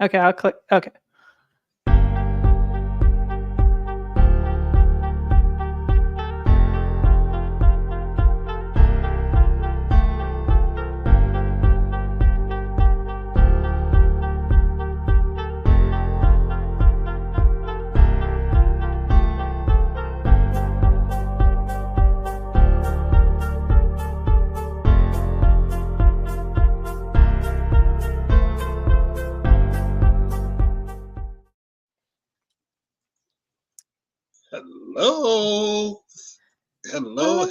Okay, I'll click. Okay. Hello.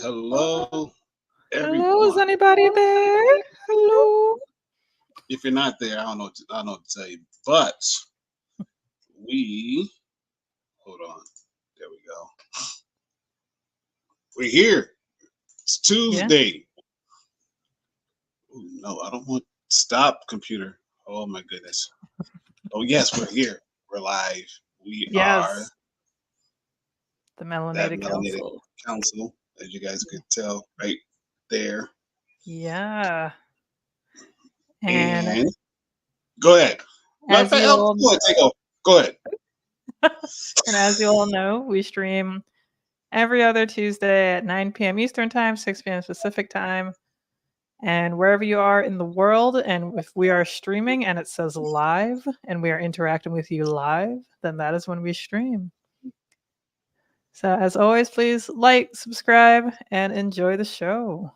Hello, everyone. Hello, is anybody there? Hello. If you're not there, I don't know what to tell you. But we hold on. There we go. We're here. It's Tuesday. Oh, no, I don't want stop computer. Oh my goodness. Oh yes, we're here. We're live. We are The that Melanated melanated Council. council, as you guys could tell right there. Yeah. And go ahead. Matter of As fact, you all go ahead, take over. Go ahead. and as you all know, we stream every other Tuesday at 9 p.m. Eastern Time, 6 p.m. Pacific Time. And wherever you are in the world, and if we are streaming and it says live and we are interacting with you live, then that is when we stream. So as always, please like, subscribe, and enjoy the show.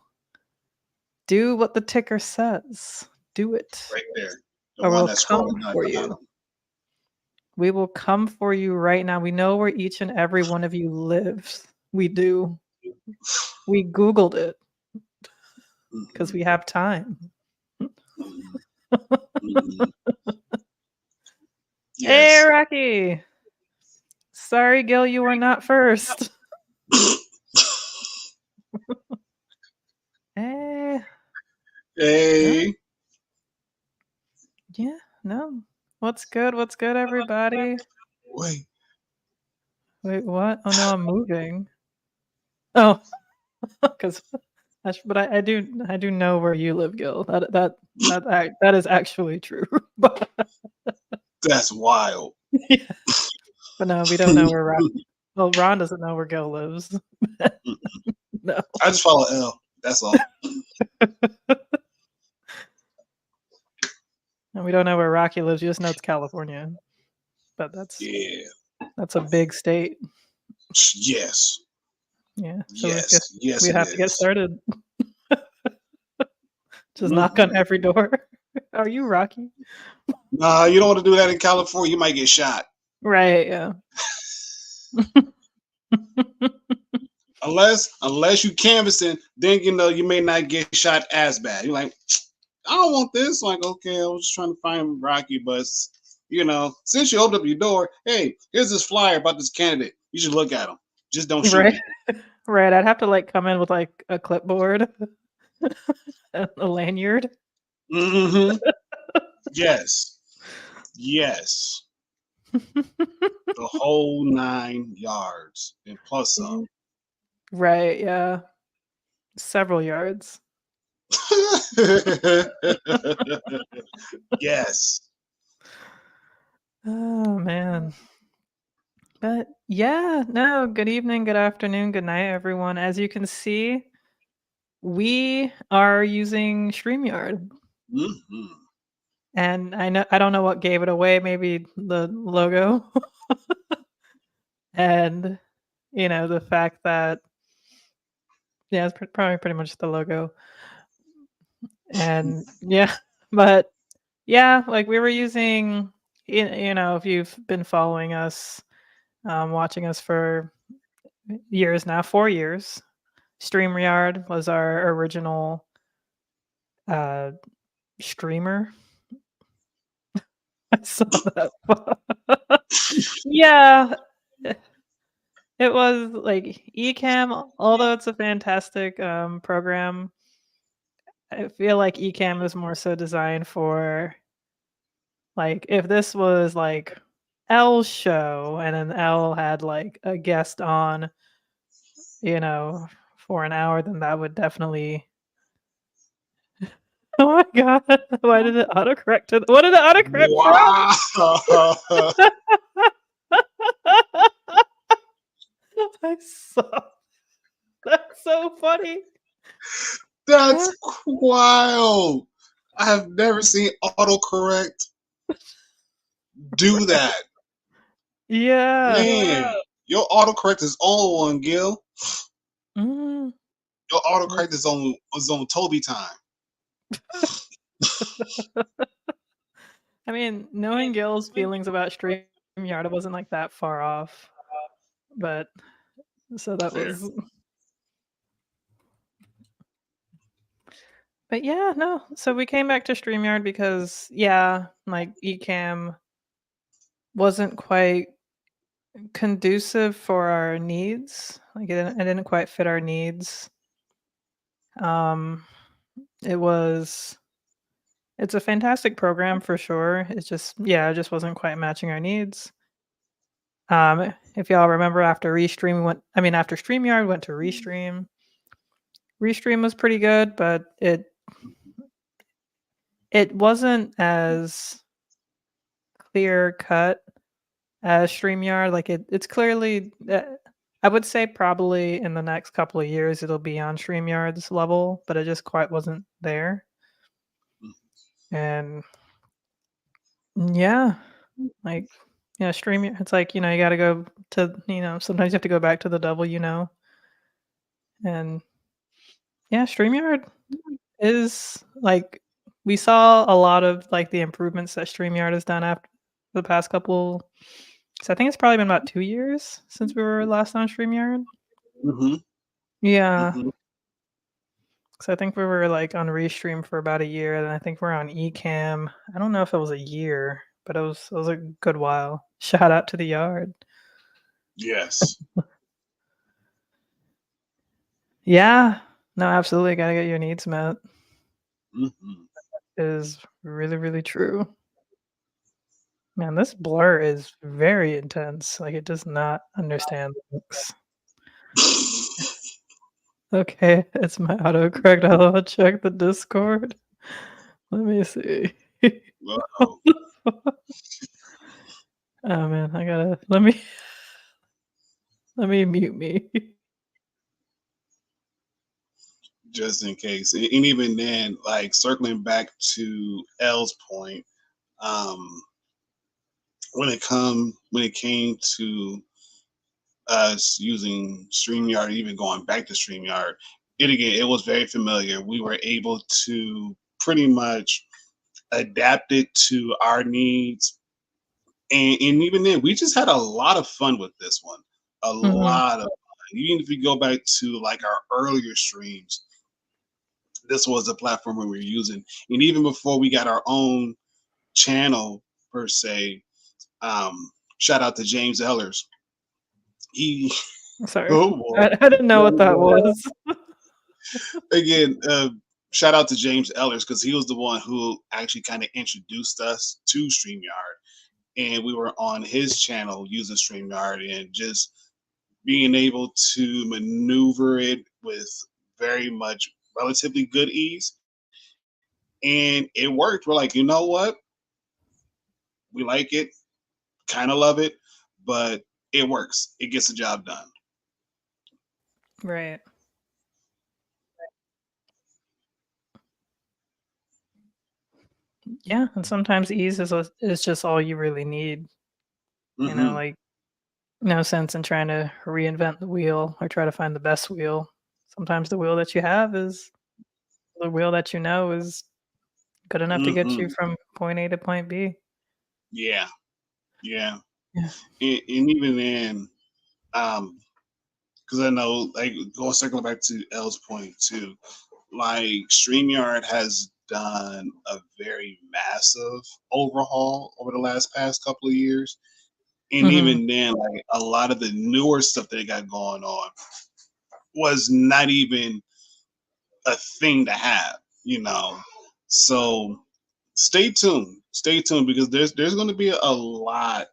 Do what the ticker says. Do it. Right there. The Or one we'll that's come scrolling down for at the you. bottom. We will come for you right now. We know where each and every one of you lives. We do. We Googled it because we have time. Yes. Hey, Rocky. Sorry, Gil, you were not first. Hey. Hey. Yeah, no. What's good? What's good, everybody? Wait, what? Oh no, I'm moving. Oh, because, but I do know where you live, Gil. That is actually true. But that's wild. yeah. But no, we don't know where Ron. Well, Ron doesn't know where Gil lives. No. I just follow L. That's all. And we don't know where Rocky lives. You just know it's California. But that's a big state. Yes. Yeah. So yes. we have to get started. Just knock on every door. Are you Rocky? Nah, you don't want to do that in California. You might get shot. Right. Yeah. unless you canvassing, then you may not get shot as bad. You're like, I don't want this. Like, okay, I was just trying to find Rocky, but since you opened up your door, hey, here's this flyer about this candidate. You should look at him. Just don't shoot me. Right. I'd have to come in with a clipboard, a lanyard. Mm-hmm. Yes. The whole 9 yards and plus some. Right. Yeah. Several yards. Yes. Oh man. But yeah, no, good evening, good afternoon, good night, everyone. As you can see, we are using StreamYard. Mm-hmm. And I don't know what gave it away, maybe the logo. And the fact that it's probably pretty much the logo. And yeah, but yeah, we were using, if you've been following us, watching us for years now, 4 years, StreamYard was our original streamer. I saw that. Yeah. It was Ecamm, although it's a fantastic program, I feel like Ecamm is more so designed for if this was L's show and then L had a guest on, for an hour, then that would definitely Oh my god. Why did it autocorrect to what did it autocorrect from? Wow. I saw. That's so funny. That's wild. I have never seen autocorrect do that. Yeah. Man, your autocorrect is on one, Gil. Mm. Your autocorrect is on Toby time. I mean, knowing Gil's feelings about StreamYard, it wasn't like that far off. But so that Fair. was but yeah, no. So we came back to StreamYard because yeah, like Ecamm wasn't quite conducive for our needs. Like it didn't quite fit our needs. Um it was it's a fantastic program for sure. It's just yeah, it just wasn't quite matching our needs. If y'all remember after Restream went I mean after StreamYard went to Restream. Restream was pretty good, but it wasn't as clear cut as StreamYard. Like it's clearly I would say probably in the next couple of years it'll be on StreamYard's level, but it just quite wasn't there. And yeah, like StreamYard it's like, you got to go to, sometimes you have to go back to the double, and yeah, StreamYard is like we saw a lot of like the improvements that StreamYard has done after the past couple. So I think it's probably been about 2 years since we were last on StreamYard. Mm-hmm. Yeah, Mm-hmm. so I think we were like on Restream for about a year, and I think we're on Ecamm. I don't know if it was a year, but it was a good while. Shout out to the yard. Yes. Yeah, no, absolutely, gotta get your needs met. Mm-hmm. Is really really true. Man, this blur is very intense. Like it does not understand links. Okay, it's my autocorrect. I'll check the Discord. Let me see. Uh-oh. Oh man, I gotta let me mute me. Just in case. And even then, like circling back to L's point, um, when it came to us using StreamYard, even going back to StreamYard, it was very familiar. We were able to pretty much adapt it to our needs. And even then, we just had a lot of fun with this one. A Mhm. lot of fun. Even if you go back to like our earlier streams, this was the platform we were using. And even before we got our own channel per se, shout out to James Ellers. He Sorry. oh boy. I didn't know what that was. Again, shout out to James Ellers because he was the one who actually kind of introduced us to StreamYard. And we were on his channel using StreamYard and just being able to maneuver it with very much relatively good ease. And it worked. We're like, you know what? We like it, kind of love it, but it works. It gets the job done. Right. Yeah, and sometimes ease is just all you really need. Hmm. Like no sense in trying to reinvent the wheel or try to find the best wheel. Sometimes the wheel that you have is the wheel that you know is good enough to get you Hmm. from point A to point B. Yeah, yeah. Yeah. And even then, because I know, like, going circling back to L's point too, like StreamYard has done a very massive overhaul over the last past couple of years. And Mhm. even then, like a lot of the newer stuff they got going on was not even a thing to have. So stay tuned because there's going to be a lot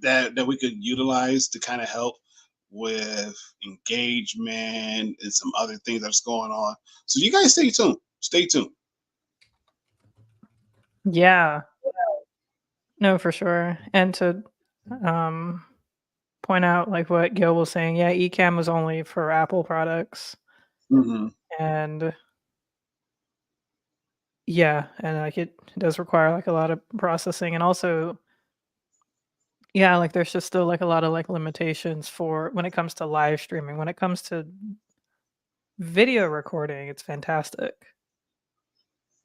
that we could utilize to kind of help with engagement and some other things that's going on. So you guys stay tuned. Stay tuned. Yeah. No, for sure. And to um point out like what Gil was saying, yeah, Ecamm was only for Apple products. Hmm. And yeah, and like it does require like a lot of processing and also yeah, like there's just still like a lot of like limitations for when it comes to live streaming. When it comes to video recording, it's fantastic.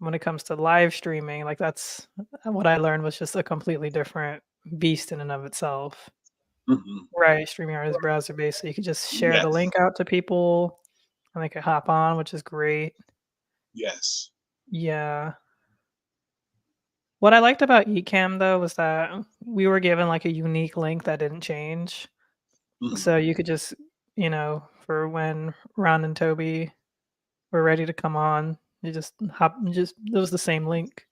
When it comes to live streaming, like that's what I learned was just a completely different beast in and of itself. Hmm. Right, StreamYard is browser based, so you could just share the Yes. link out to people and they could hop on, which is great. Yes. Yeah. What I liked about Ecamm though was that we were given like a unique link that didn't change. Hmm. So you could just, for when Ron and Toby were ready to come on, you just it was the same link.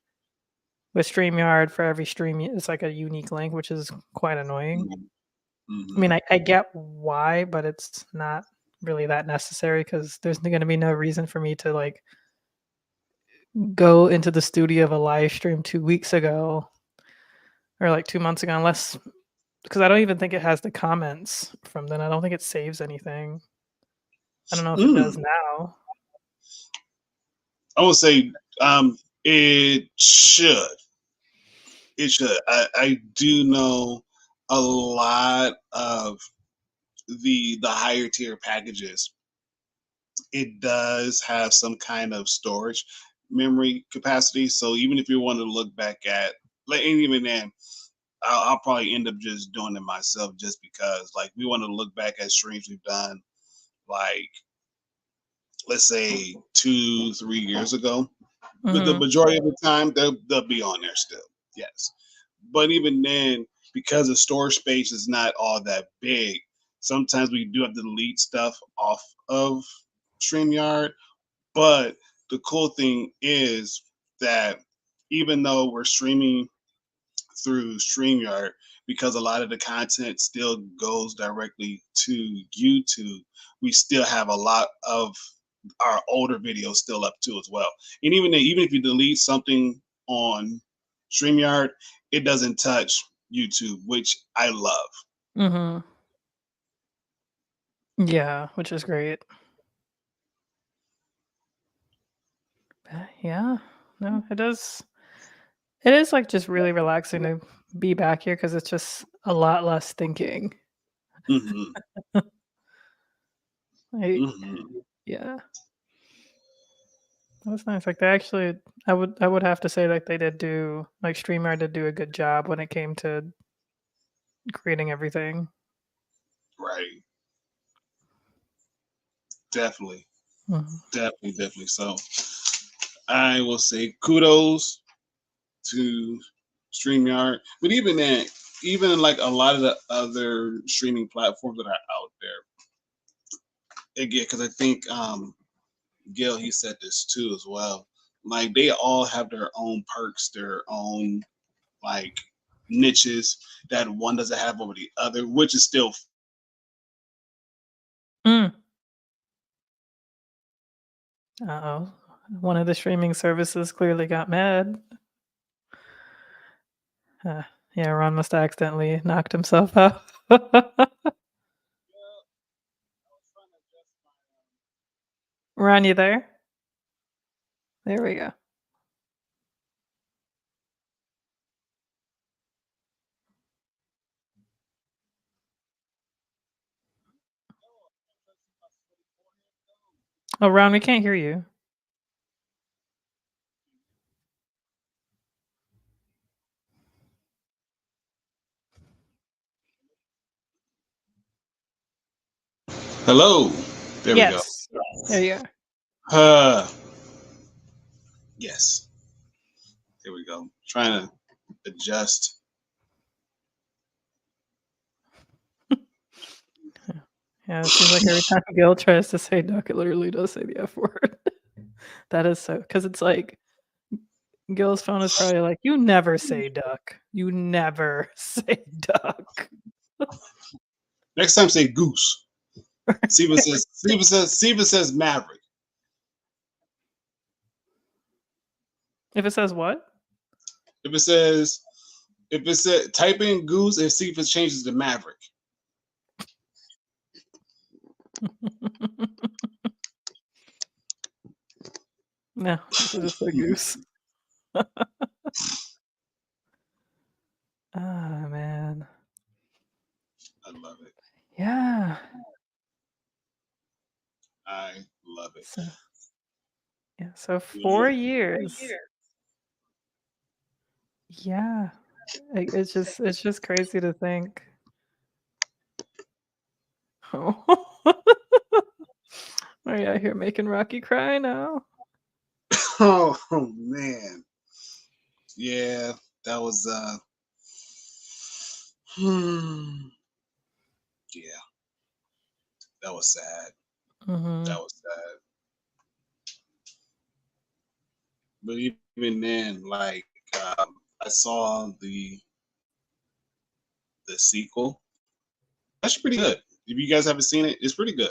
With StreamYard for every stream, it's like a unique link, which is quite annoying. Hmm. I Hmm. mean, I get why, but it's not really that necessary because there's going to be no reason for me to like go into the studio of a live stream 2 weeks ago or like 2 months ago, unless because I don't even think it has the comments from then. I don't think it saves anything. I don't know if it does Mm. now. I would say it should. It should. I do know a lot of the higher tier packages. It does have some kind of storage memory capacity. So even if you want to look back at like and even then, I'll probably end up just doing it myself just because like we want to look back at streams we've done like let's say 2 3 years ago. The Mhm. majority of the time they'll be on there still. Yes. But even then, because the storage space is not all that big, sometimes we do have to delete stuff off of StreamYard. But the cool thing is that even though we're streaming through StreamYard, because a lot of the content still goes directly to YouTube, we still have a lot of our older videos still up too as well. And even if you delete something on StreamYard, it doesn't touch YouTube, which I love. Mhm. Yeah, which is great. Yeah. No, it does. It is like just really relaxing to be back here because it's just a lot less thinking. Hmm. I Hmm. Yeah, that was nice. Like they actually, I would have to say like they did do like StreamYard did do a good job when it came to creating everything. Right. Definitely. Mhm. Definitely. So I will say kudos to StreamYard. But even then, even like a lot of the other streaming platforms that are out there, again, because I think Gil he said this too as well. Like they all have their own perks, their own like niches that one doesn't have over the other, which is still Mm. Uh-oh. One of the streaming services clearly got mad. Uh, yeah, Ron must have accidentally knocked himself out. Ron, you there? There we go. Oh, Ron, we can't hear you. hello. There we go. Yes. There you are. Uh, yes. There we go. Trying to adjust. Yeah, it seems like every time Gil tries to say duck, it literally does say the F word. That is so because it's like Gil's phone is probably like, "You never say duck. You never say duck." Next time say goose. Steven says Maverick. If it says what? If it says, if it said, type in Goose and see if it changes to Maverick. No, this is just a goose. Oh man. I love it. Yeah. I love it. So yeah, so Yeah. 4 years. Yeah. It's just crazy to think. Oh. Are you out here making Rocky cry now? Oh man. Yeah, that was hmm, yeah, that was sad. Mm-hmm. That was sad. But even then, like I saw the sequel. That's pretty good. If you guys haven't seen it, it's pretty good.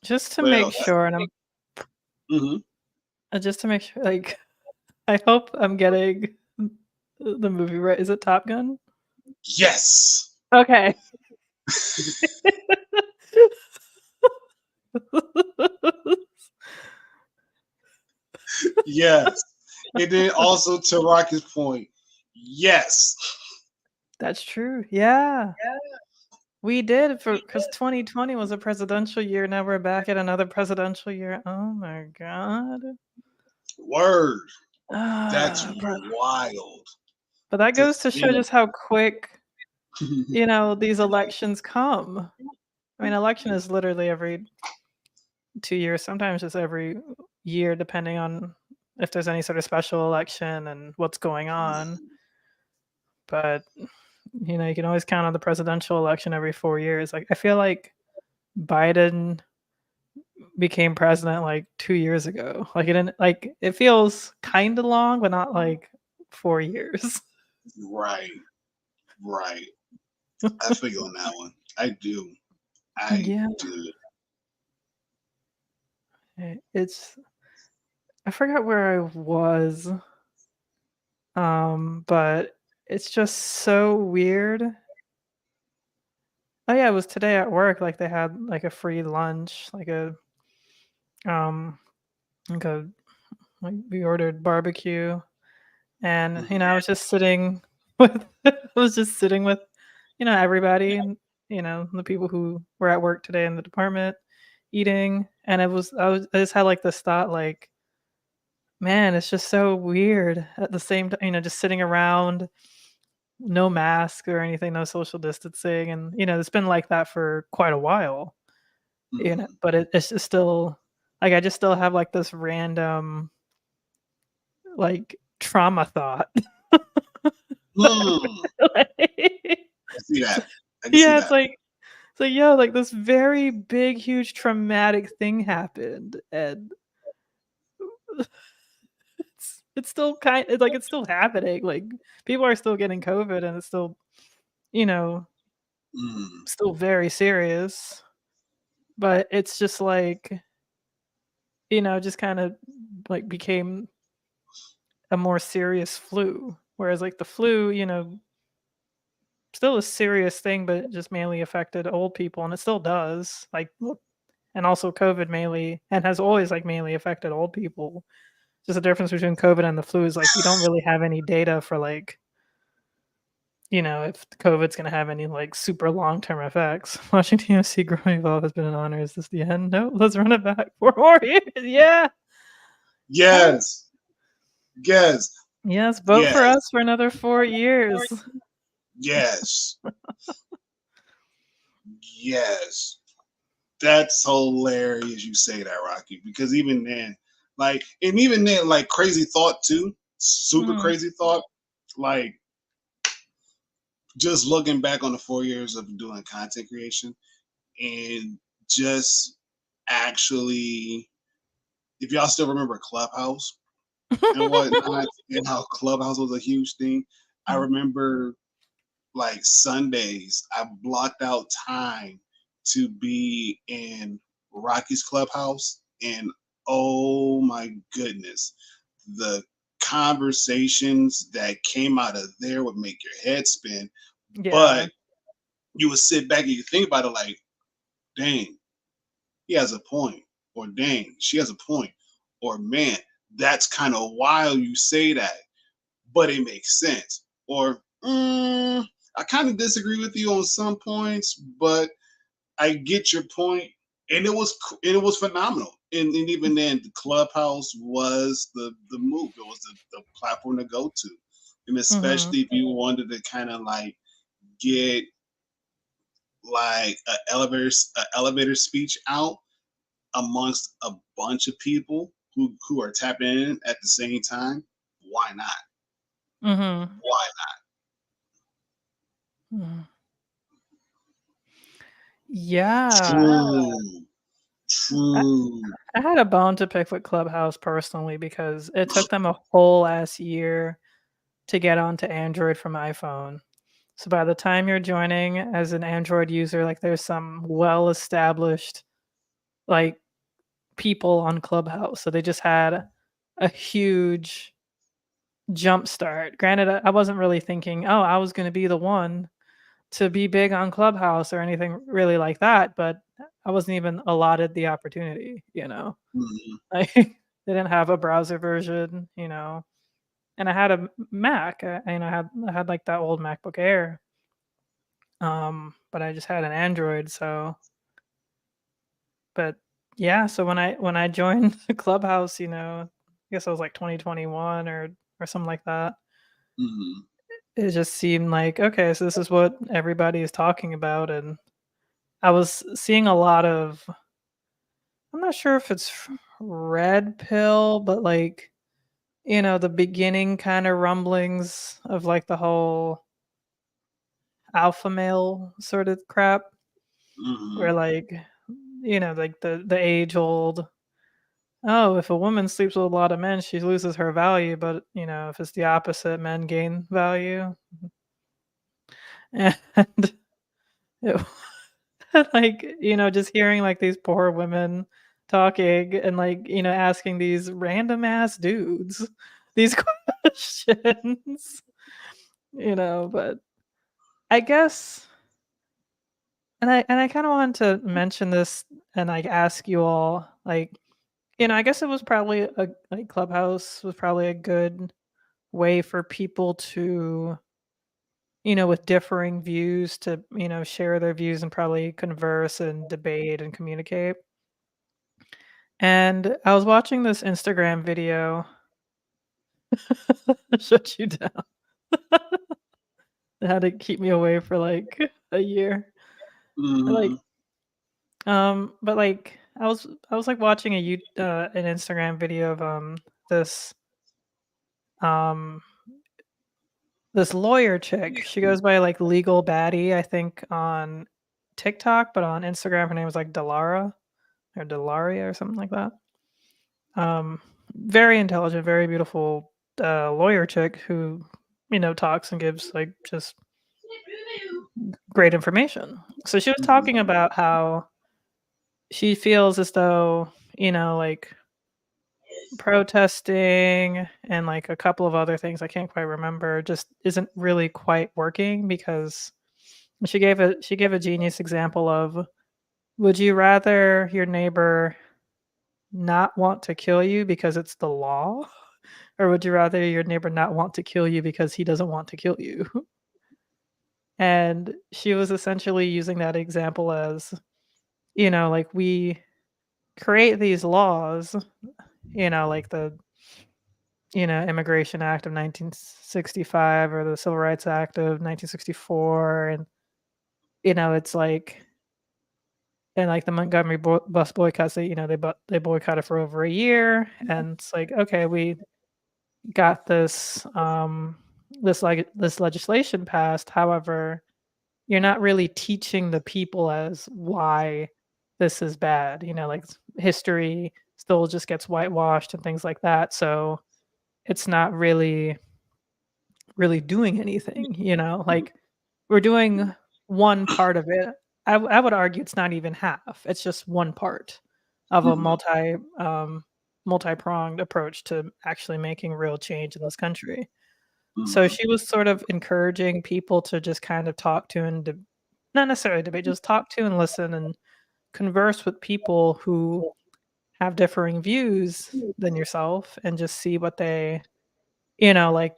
Just to But make sure, and I'm hmm just to make sure, like, I hope I'm getting the movie right. Is it Top Gun? yes, Okay. yes. And then also to Rocky's point, yes. That's true. Yeah. We did for because 2020 was a presidential year. Now we're back at another presidential year. Oh my god. Word. That's Ah, but that to goes to show think. just how quick, these elections come. I mean, election is literally every 2 years, sometimes just every year, depending on if there's any sort of special election and what's going on. But you can always count on the presidential election every 4 years. Like I feel like Biden became president like 2 years ago. Like it didn't like it feels kind of long, but not like 4 years. Right, right. I feel you on that one. I do. I Yeah, do. it's I forgot where I was, but it's just so weird. Oh yeah, it was today at work. Like they had like a free lunch, um, like a like we ordered barbecue, and Mhm. I was just sitting with I was just sitting with everybody, and the people who were at work today in the department eating, and I just had like this thought, like, man, it's just so weird at the same time, just sitting around, no mask or anything, no social distancing, and it's been like that for quite a while. Mhm. But it's just still like I just still have like this random like trauma thought. Hmm. Like, I see that. I can see yeah, it's that. like yo, like this very big, huge traumatic thing happened, and it's still it's like it's still happening. Like people are still getting COVID, and it's still you know Mm. still very serious. But it's just like just kind of like became a more serious flu. Whereas like the flu, still a serious thing, but it just mainly affected old people, and it still does. Like, and also COVID mainly, and has always like mainly affected old people. Just the difference between COVID and the flu is like we don't really have any data for like if COVID's gonna have any like super long term effects. Watching TMC growing evolve has been an honor. Is this the end? No, let's run it back 4 more years. Yeah. Yes. Yes. Yes, vote for Yes. us for another 4 years. Yes. Yes. That's hilarious you say that, Rocky, because even then, and even then, like, crazy thought too, super Mhm. crazy thought, like, just looking back on the 4 years of doing content creation and just actually, if y'all still remember Clubhouse and whatnot, and how Clubhouse was a huge thing, I remember like Sundays, I blocked out time to be in Rocky's Clubhouse and oh my goodness, the conversations that came out of there would make your head spin. Yeah. But you would sit back and you think about it like, dang, he has a point, or dang, she has a point, or man, that's kind of wild you say that, but it makes sense. Or I kind of disagree with you on some points, but I get your point, and it was phenomenal. And even then, the Clubhouse was the move. It was the platform to go to, and Mhm. especially if you wanted to kind of like get like a elevator speech out amongst a bunch of people who are tapping in at the same time. Why not? Mhm. Why Mhm. not? Yeah. True, I true. I had a bone to pick with Clubhouse personally because it took them a whole ass year to get onto Android from iPhone. So by the time you're joining as an Android user, like there's some well-established like people on Clubhouse. So they just had a huge jump start. Granted, I wasn't really thinking, oh, I was going to be the one to be big on Clubhouse or anything really like that, but I wasn't even allotted the opportunity, you know. Mhm, Like they didn't have a browser version, you know. And I had a Mac, and I had like that old MacBook Air. But I just had an Android, so but yeah, so when I joined the Clubhouse, you know, I guess it was like 2021 or something like that. mhm, It just seemed like, okay, so this is what everybody is talking about, and I was seeing a lot of, I'm not sure if it's red pill, but like, you know, the beginning kind of rumblings of like the whole alpha male sort of crap, where mhm, like, you know, like the age old, oh, if a woman sleeps with a lot of men, she loses her value, but you know, if it's the opposite, men gain value. And it like, you know, just hearing like these poor women talking and like, you know, asking these random ass dudes these questions, you know, but I guess and I kind of wanted to mention this and like ask you all like, you know, I guess it was probably a like Clubhouse was probably a good way for people to, you know, with differing views to, you know, share their views and probably converse and debate and communicate. And I was watching this Instagram video. Shut you down. It had to keep me away for like a year. Like, mhm, but like I was like watching an Instagram video of this um this lawyer chick. She goes by like Legal Baddie, I think on TikTok, but on Instagram her name was like Delara or Delaria or something like that. Very intelligent, very beautiful lawyer chick who, you know, talks and gives like just great information. So she was talking mhm, about how she feels as though, you know, like protesting and like a couple of other things I can't quite remember just isn't really quite working because she gave a genius example of, would you rather your neighbor not want to kill you because it's the law, or would you rather your neighbor not want to kill you because he doesn't want to kill you? And she was essentially using that example as, you know, like we create these laws, you know, like the, you know, Immigration Act of 1965 or the Civil Rights Act of 1964. And, you know, it's like, and like the Montgomery bus boycotts, they, you know, they boycotted for over a year. And it's like, okay, we got this, this legislation passed. However, you're not really teaching the people as why this is bad. You know, like history still just gets whitewashed and things like that. So it's not really doing anything, you know, like we're doing one part of it. I would argue it's not even half. It's just one part of a mhm, multi, multi-pronged approach to actually making real change in this country. So Mhm. she was sort of encouraging people to just kind of talk to and not necessarily debate, just talk to and listen and converse with people who have differing views than yourself and just see what they, like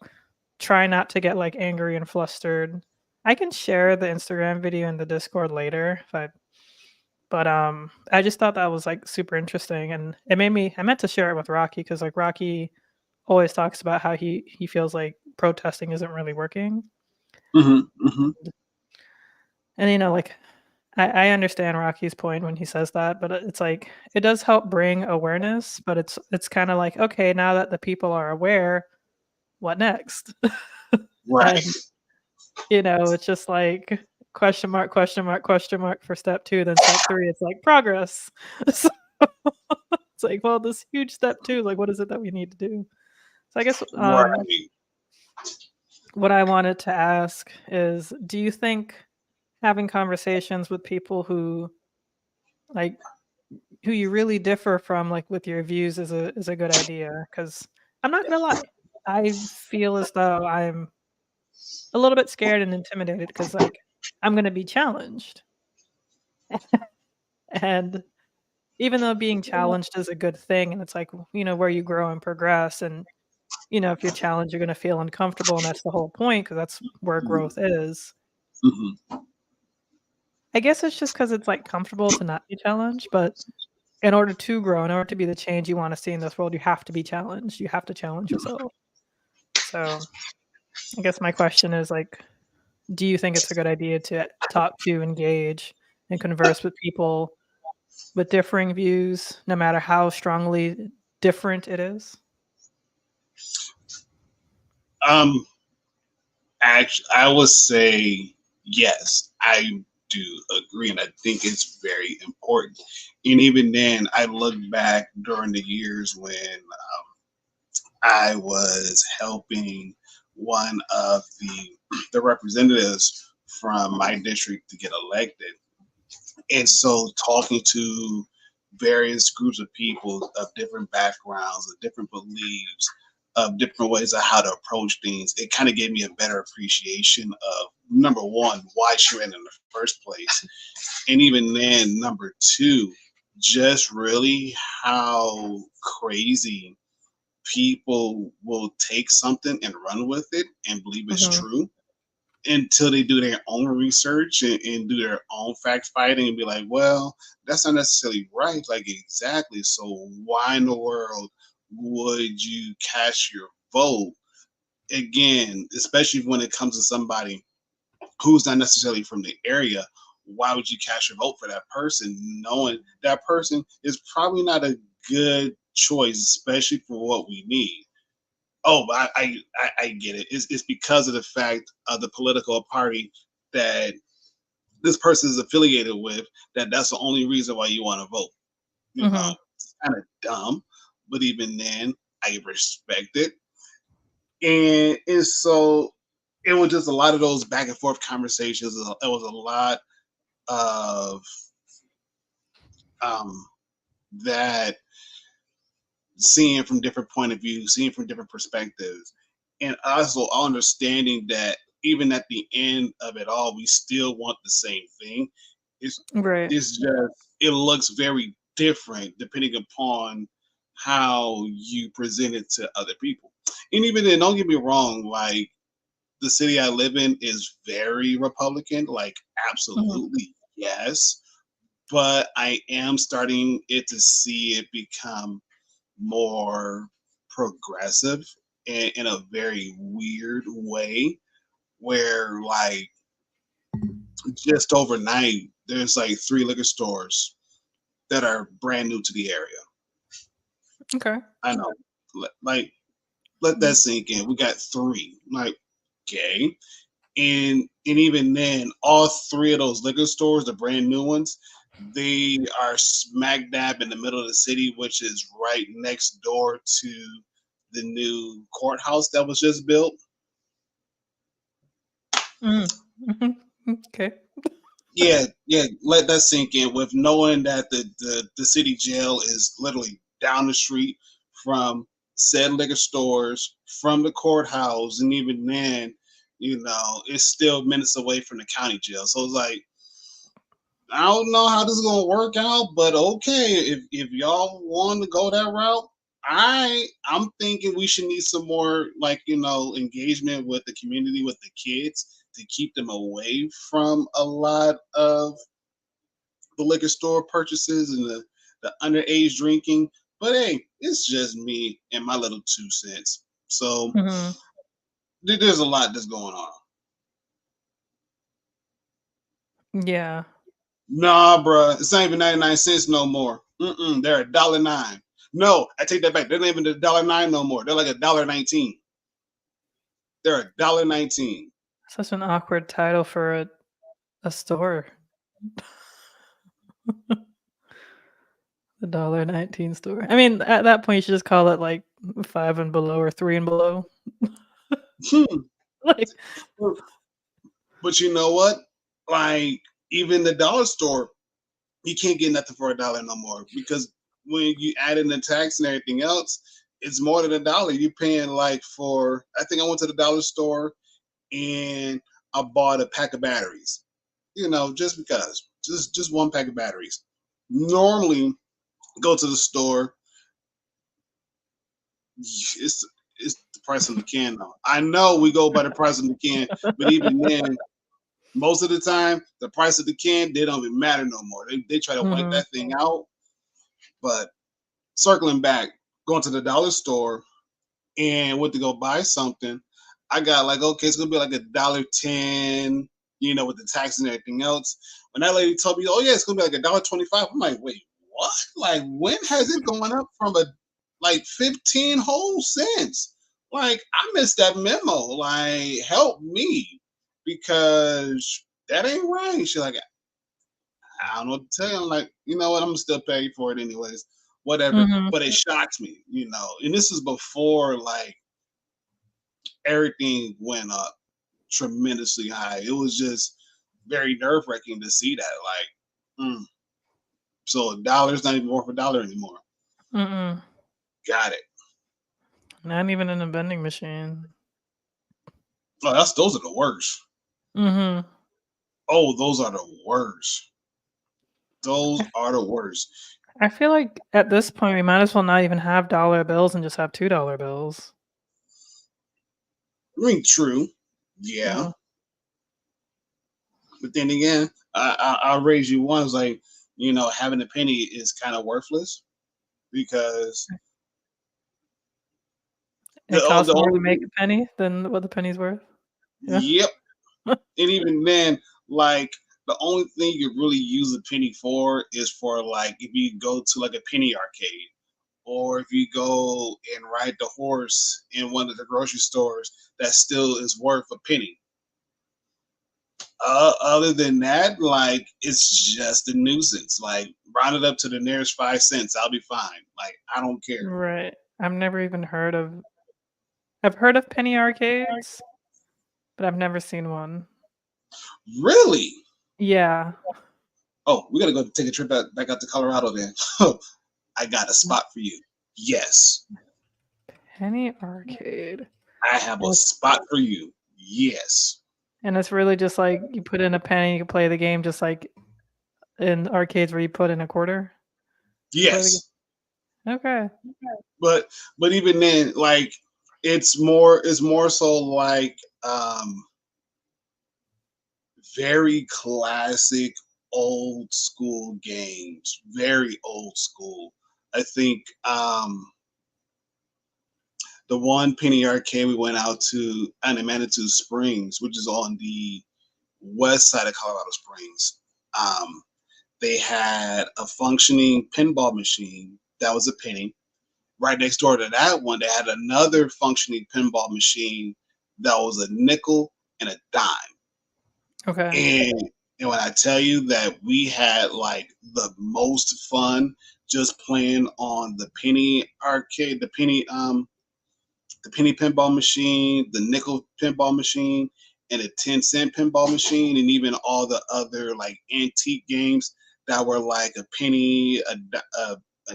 try not to get like angry and flustered. I can share the Instagram video in the Discord later if I but I just thought that was like super interesting and it made me I meant to share it with Rocky because like Rocky always talks about how he feels like protesting isn't really working. Mhm. Mhm. And like I understand Rocky's point when he says that, but it's like it does help bring awareness, but it's kind of like okay, now that the people are aware, what next? Right. And it's just like question mark, question mark, question mark for step 2, then step 3, it's like progress. So it's like, well, this huge step 2, like what is it that we need to do? So I guess Right. what I wanted to ask is, do you think having conversations with people like who you really differ from, like with your views, is a good idea? Because I'm not gonna lie, I feel as though I'm a little bit scared and intimidated because like I'm gonna be challenged, and even though being challenged is a good thing, and it's like where you grow and progress, and if you're challenged, you're gonna feel uncomfortable, and that's the whole point because that's where Mhm. growth is. Mhm. I guess it's just because it's like comfortable to not be challenged, but in order to grow, in order to be the change you want to see in this world, you have to be challenged. You have to challenge yourself. So I guess my question is like, do you think it's a good idea to talk to, engage, and converse with people with differing views, no matter how strongly different it is? Um, actually, I would say yes. I do agree, and I think it's very important. And even then, I look back during the years when I was helping one of the representatives from my district to get elected, and so talking to various groups of people of different backgrounds, of different beliefs, of different ways of how to approach things, it kind of gave me a better appreciation of number one, why she ran in the first place. And even then, number two, just really how crazy people will take something and run with it and believe it's Mhm. true until they do their own research and do their own fact fighting and be like, well, that's not necessarily right. Like, exactly. So, why in the world would you cast your vote? Again, especially when it comes to somebody who's not necessarily from the area, why would you cast your vote for that person, knowing that person is probably not a good choice, especially for what we need? Oh, I get it. It's because of the fact of the political party that this person is affiliated with. That's the only reason why you want to vote. Mhm. It's kind of dumb, but even then, I respect it. And so it was just a lot of those back and forth conversations. It was a lot of um, that seeing from different point of view, seeing from different perspectives, and also understanding that even at the end of it all, we still want the same thing. It's Right. it's just it looks very different depending upon how you present it to other people. And even then, don't get me wrong, like the city I live in is very Republican, like Mhm. absolutely yes. But I am starting it to see it become more progressive in a very weird way where like just overnight there's like 3 liquor stores that are brand new to the area. Okay. I know, like let that Mm. sink in. We got three, like okay. And even then all 3 of those liquor stores, the brand new ones, they are smack dab in the middle of the city, which is right next door to the new courthouse that was just built. Mm. Mhm. Okay. Yeah, yeah, let that sink in with knowing that the city jail is literally down the street from said liquor stores, from the courthouse, and even then, it's still minutes away from the county jail. So it's like, I don't know how this is gonna work out, but okay, if y'all want to go that route, I'm thinking we should need some more, like, engagement with the community, with the kids, to keep them away from a lot of the liquor store purchases and the underage drinking. But hey, it's just me and my little 2 cents. So Hmm. there's a lot that's going on. Yeah. Nah, bruh, it's not even 99 cents no more. They're $1.09. No, I take that back. They're not even $1.09 no more. They're like $1.19. They're $1.19. Such an awkward title for a store. The $1.19 store. I mean, at that point, you should just call it like 5 and below or 3 and below. Hmm. Like, But you know what? Like, even the dollar store, you can't get nothing for $1 no more, because when you add in the tax and everything else, it's more than $1. You're paying, like, for, I think I went to the dollar store and I bought a pack of batteries. Just because, just one pack of batteries. Normally, go to the store, it's the price of the can though. I know we go by the price of the can, but even then, most of the time, the price of the can, they don't even matter no more. They try to wipe mhm, that thing out. But circling back, going to the dollar store and went to go buy something, I got like, okay, it's gonna be like $1.10, with the tax and everything else. When that lady told me, oh yeah, it's gonna be like $1.25, I'm like, wait, what? Like, when has it gone up from like 15 whole cents? Like, I missed that memo. Like, help me, because that ain't right. She's like, I don't know what to tell you. I'm like, you know what? I'm gonna still pay for it anyways. Whatever. mhm. But it shocked me, And this is before, like, everything went up tremendously high. It was just very nerve wracking to see that. Like, so $1's not even worth $1 anymore. Mm-mm. Got it. Not even in a vending machine. Oh, those are the worst. Mhm. Oh, those are the worst. Those are the worst. I feel like at this point, we might as well not even have dollar bills and just have $2 bills. I mean, true. Yeah. Yeah. But then again, I'll raise you one. It's like, having a penny is kind of worthless, because It the costs more to only make a thing, penny than what the penny's worth. Yeah. yep. And even then, like, the only thing you really use a penny for is for, like, if you go to like a penny arcade, or if you go and ride the horse in one of the grocery stores, that still is worth a penny. Other than that, like, it's just a nuisance. Like, round it up to the nearest 5 cents, I'll be fine. Like, I don't care. Right. I've never even heard of I've heard of penny arcades, but I've never seen one. Really? Yeah. Oh, we gotta go take a trip back out to Colorado then. I got a spot for you. Yes, Penny arcade. I have a And it's spot for you. Yes. and it's really just like you put in a penny, you can play the game just like in arcades where you put in a quarter to play the game. Yes. Okay. But even then, like, it's more so like, very classic old school games. Very old school. I think, the one penny arcade we went out to in Manitou Springs, which is on the west side of Colorado Springs. Um, they had a functioning pinball machine that was a penny. Right next door to that one, they had another functioning pinball machine that was a nickel and a dime. Okay. And when I tell you that we had, like, the most fun just playing on the penny arcade, the penny pinball machine, the nickel pinball machine, and a 10-cent pinball machine, and even all the other, like, antique games that were like a penny, a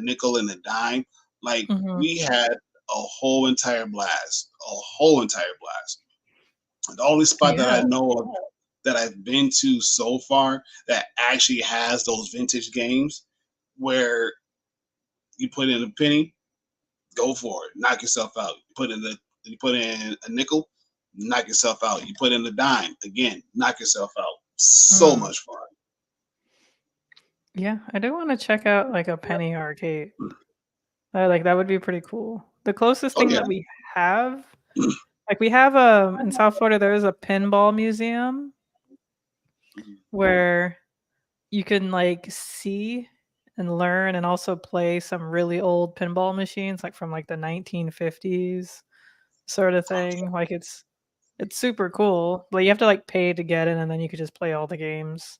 nickel, and a dime. Like Mhm. we had a whole entire blast, a whole entire blast. The only spot that I Yeah. know of that I've been to so far that actually has those vintage games where you put in a penny, go for it, knock yourself out. You put in a nickel, knock yourself out. You put in a dime, again, knock yourself out. So Mm. much fun. Yeah, I do wanna check out, like, a penny arcade. Like, that would be pretty cool. The closest Oh thing yeah. that we have like, we have, in South Florida, there is a pinball museum where you can, like, see and learn and also play some really old pinball machines, like, from, like, the 1950s sorta thing. Like, it's super cool, but you have to, like, pay to get in, and then you could just play all the games,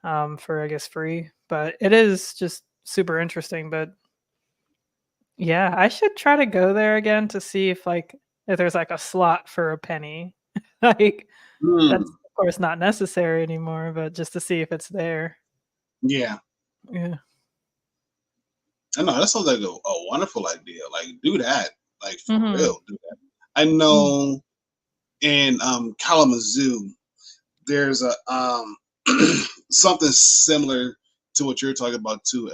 for, I guess, free. But it is just super interesting, but yeah, I should try to go there again to see if there's, like, a slot for a penny. Like, that's, Mm, of course, not necessary anymore, but just to see if it's there. yeah. Yeah. I know that sounds like a wonderful idea. Like do that. Like for Mhm. real. Do that. I Mm. know in Kalamazoo there's a something similar to what you're talking about too.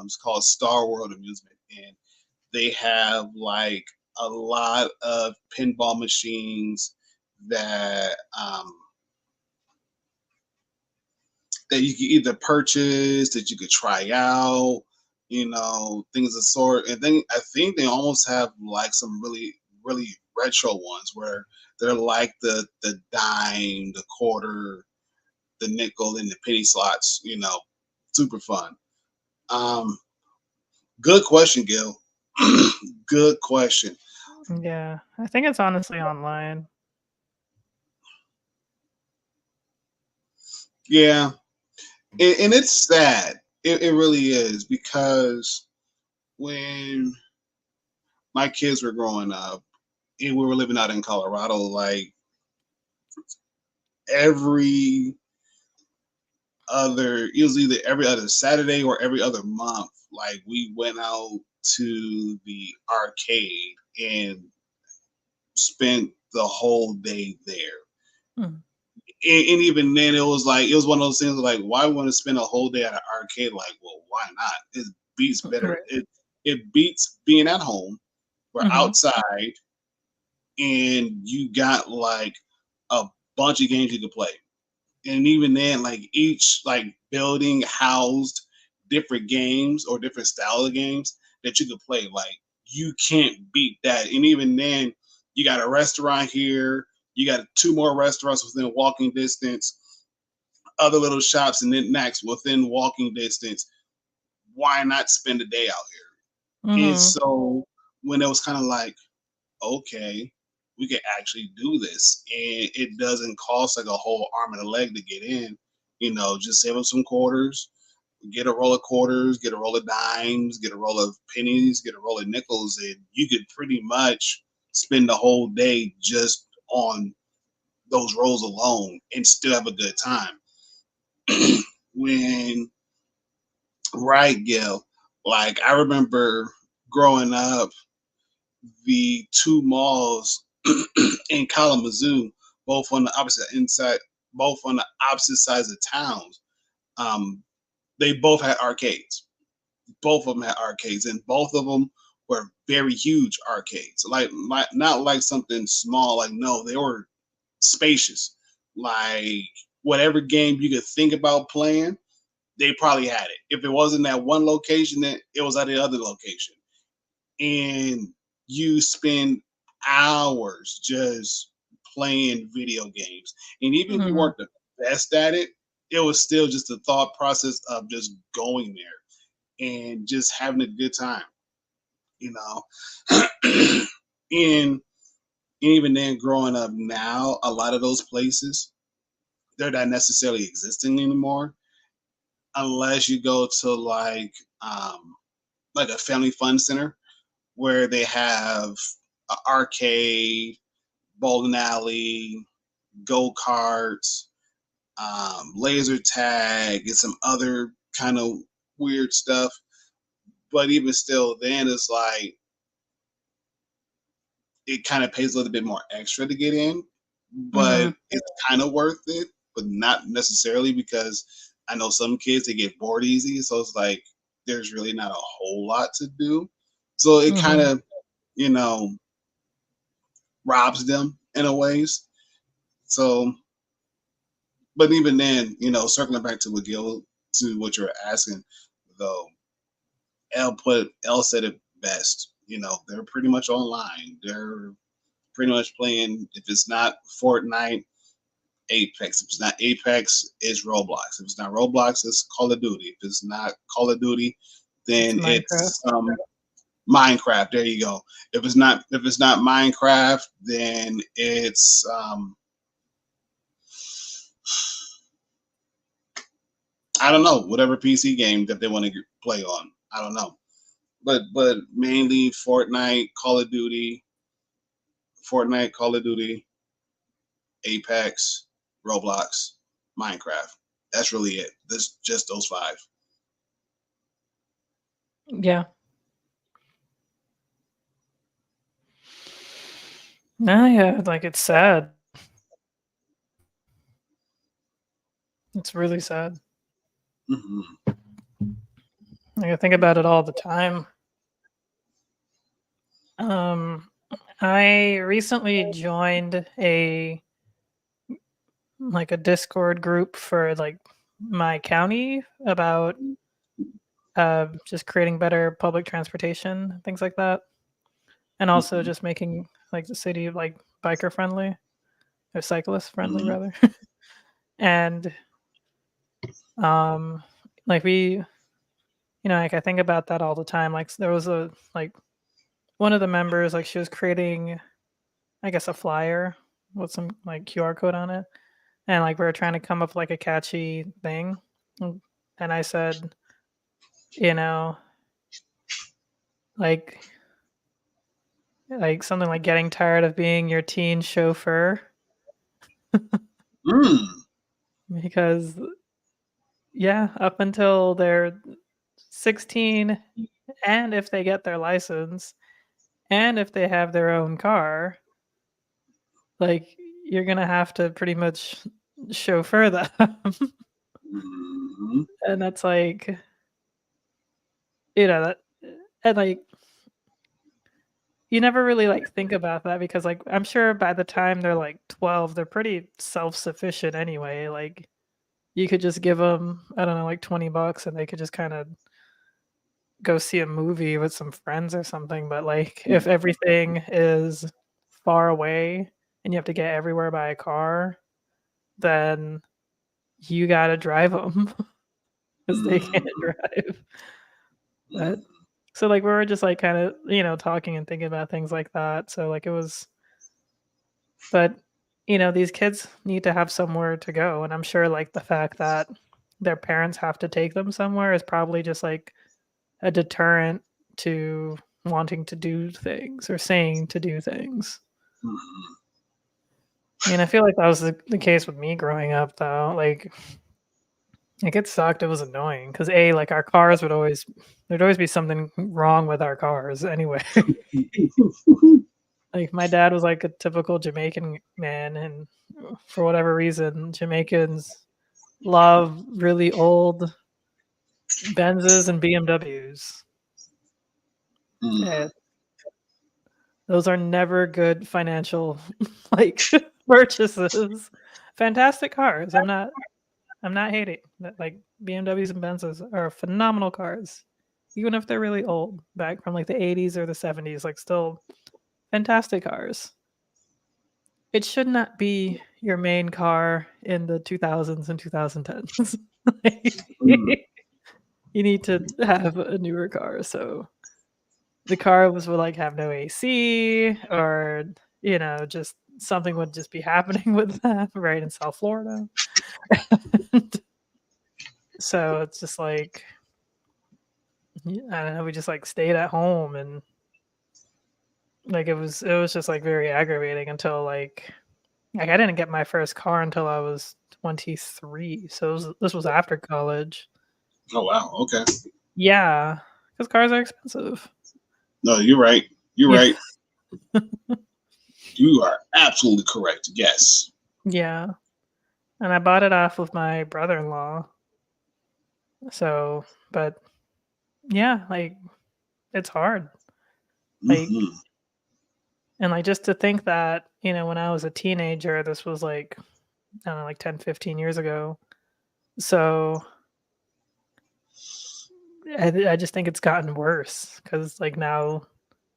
It's called Star World Amusement, and they have like a lot of pinball machines that that you can either purchase, that you could try out, things of the sort. And then I think they almost have like some really retro ones where they're like the dime, the quarter, the nickel, and the penny slots. Super fun. Um, Good question, Gil. Good question. Yeah. I think it's honestly online. Yeah, and it's sad. It really is because when my kids were growing up and we were living out in Colorado, like every it was either every other Saturday or every other month, like we went out to the arcade and spent the whole day there. Mm. And even then, it was one of those things like, why want to spend a whole day at an arcade? Like, well, why not? It beats better. Right. It beats being at home. We're Mhm. outside, and you got like a bunch of games you can play. And even then, like each like building housed different games or different style of games that you could play. Like you can't beat that. And even then, you got a restaurant here. You got two more restaurants within walking distance, other little shops and knickknacks within walking distance. Why not spend a day out here? And Mhm. so when it was kind of like, okay, we can actually do this, and it doesn't cost like a whole arm and a leg to get in. Just save up some quarters, get a roll of quarters, get a roll of dimes, get a roll of pennies, get a roll of nickels, and you could pretty much spend the whole day just on those rolls alone and still have a good time. when Right, Gil. Like I remember growing up, the two malls in Kalamazoo, both on the opposite inside, both on the opposite sides of towns. Um, they both had arcades. Both of them had arcades, and both of them were very huge arcades. Like not like something small. Like no, they were spacious. Like whatever game you could think about playing, they probably had it. If it wasn't at one location, then it was at the other location. And you spend hours just playing video games. And even if you Mhm. weren't the best at it, it was still just the thought process of just going there and just having a good time, you know. and, and even then, growing up now, a lot of those places, they're not necessarily existing anymore unless you go to like a family fun center where they have an arcade, bowling alley, go karts, laser tag, and some other kind of weird stuff. but even still, then it's like it kind of pays a little bit more extra to get in, but Mm-hmm. it's kind of worth it, but not necessarily because I know some kids they get bored easy, so it's like there's really not a whole lot to do. So it kind Mm-hmm. of, you know, robs them in a ways. So, but even then, circling back to what you're asking, though, L said it best. They're pretty much online. They're pretty much playing. If it's not Fortnite, Apex. If it's not Apex, it's Roblox. If it's not Roblox, it's Call of Duty. If it's not Call of Duty, It's then Minecraft. it's Minecraft. There you go. If it's not Minecraft, then it's I don't know, whatever PC game that they want to play on. I don't know, but mainly Fortnite, Call of Duty, Apex, Roblox, Minecraft. That's really it. That's just those five. Yeah. No, yeah, like it's sad. It's really sad. Hmm. Like I think about it all the time. Um, I recently joined a Discord group for like my county about just creating better public transportation, things like that, and also Hmm. just making like the city like biker friendly or cyclist friendly Hmm. rather. And um, like like I think about that all the time. Like there was a like one of the members like she was creating I guess a flyer with some like QR code on it, and like we were trying to come up with like a catchy thing, and I said, you know, like something like getting tired of being your teen chauffeur Mm. because yeah, up until they're 16 and if they get their license and if they have their own car, like you're going to have to pretty much chauffeur them. Hmm. And that's like, that and like you never really like think about that because like I'm sure by the time they're like 12 they're pretty self-sufficient anyway. Like you could just give them I don't know like $20 and they could just kind of go see a movie with some friends or something. But like if everything is far away and you have to get everywhere by a car, then you got to drive them because they can't Hmm. drive. But so like we were just like kind of talking and thinking about things like that. So like it was but these kids need to have somewhere to go, and I'm sure like the fact that their parents have to take them somewhere is probably just like a deterrent to wanting to do things or saying to do things. Hmm. I mean, I feel like that was the case with me growing up though. Like it sucked, it was annoying because like our cars there'd always be something wrong with our cars anyway. Like my dad was like a typical Jamaican man, and for whatever reason, Jamaicans love really old Benzes and BMWs. Hmm. And those are never good financial like purchases. Fantastic cars. I'm not hating. Like BMWs and Benzes are phenomenal cars. Even if they're really old, back from like the 80s or the 70s, like still fantastic cars. It should not be your main car in the 2000s and 2010s. Hmm. You need to have a newer car. So the car would like have no AC or just something would just be happening with them right in South Florida. So it's just like I don't know, we just like stayed at home and like it was just like very aggravating until like I didn't get my first car until I was 23. So this was after college. Oh wow. Okay. Yeah, because cars are expensive. No, you're right. You're Yeah. right. You are absolutely correct. Yes. Yeah. And I bought it off of my brother-in-law. So, but yeah, like it's hard. Like, Hmm. and like just to think that, when I was a teenager, this was like, I don't know, like 10, 15 years ago. So I just think it's gotten worse because like now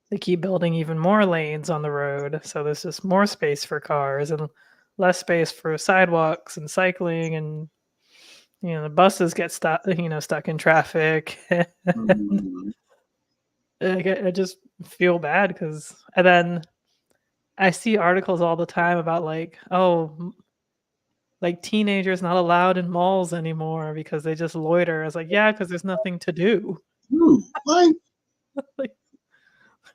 they keep building even more lanes on the road. So there's just more space for cars and less space for sidewalks and cycling, and the buses get stuck in traffic. And Hmm. I just feel bad because, and then I see articles all the time about like, oh, like teenagers not allowed in malls anymore because they just loiter. I was like, yeah, because there's nothing to do. Dude, like, Like,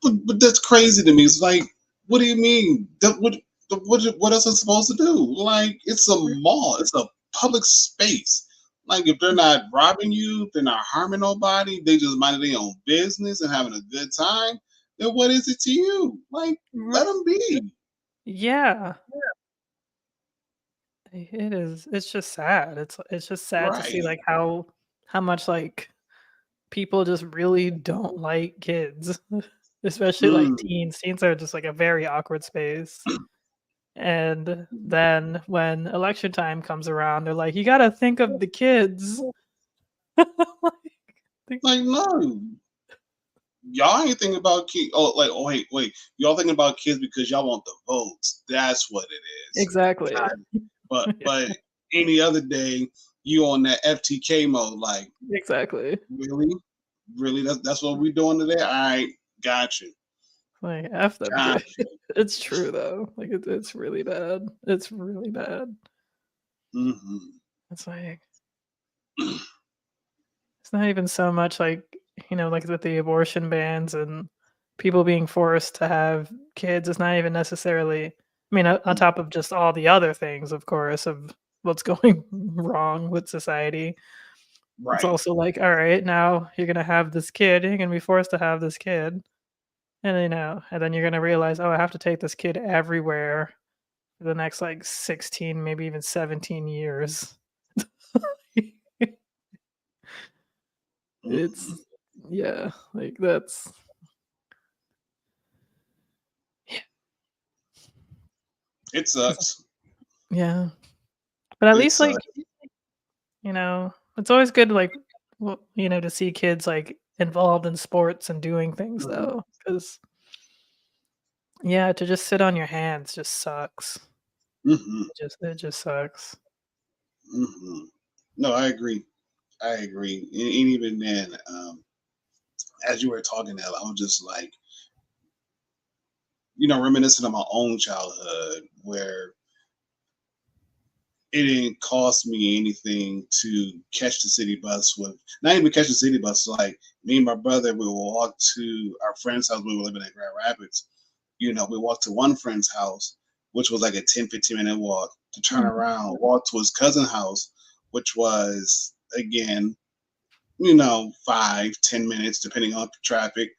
but that's crazy to me. It's like, what do you mean? What else is supposed to do? Like, it's a mall. It's a public space. Like, if they're not robbing you, they're not harming nobody. They just minding their own business and having a good time. Then what is it to you? Like, let them be. yeah, it is. It's just sad. It's just sad to see Right. like how much like people just really don't like kids, especially like Mm. teens. Teens are just like a very awkward space. And then when election time comes around, they're like, "You gotta think of the kids." Like, Like, no. Y'all ain't thinking about kids. Oh, like, oh, wait. Y'all thinking about kids because y'all want the votes. That's what it is. exactly. God. But any other day, you on that FTK mode. Like, Exactly. really, really. That's what we doing today. All right, got you, Like, F them got kids. It's true though. Like, it's really bad. It's really bad. you. Hmm. It's like it's not even so much like, like with the abortion bans and people being forced to have kids. It's not even necessarily, I mean, on top of just all the other things, of course, of what's going wrong with society. It's Right. also like, all right, now you're gonna have this kid. You're gonna be forced to have this kid, and and then you're gonna realize, oh, I have to take this kid everywhere for the next like 16, maybe even 17 years. Hmm. It's yeah, like that's It sucks. yeah. But at It least like, sucks. it's always good like to see kids like involved in sports and doing things Hmm. though, cuz yeah, to just sit on your hands just sucks. Hmm. It just sucks. Hmm. No, I agree. I agree. And even then, as you were talking, Ella, I was just like, reminiscent of my own childhood where it didn't cost me anything to catch the city bus with not even catch the city bus. Like me and my brother, we would walk to our friend's house. We were living in Grand Rapids. We walked to one friend's house, which was like a 10-15 minute walk, to turn Mhm. around, walk to his cousin's house, which was again, 5-10 minutes, depending on traffic.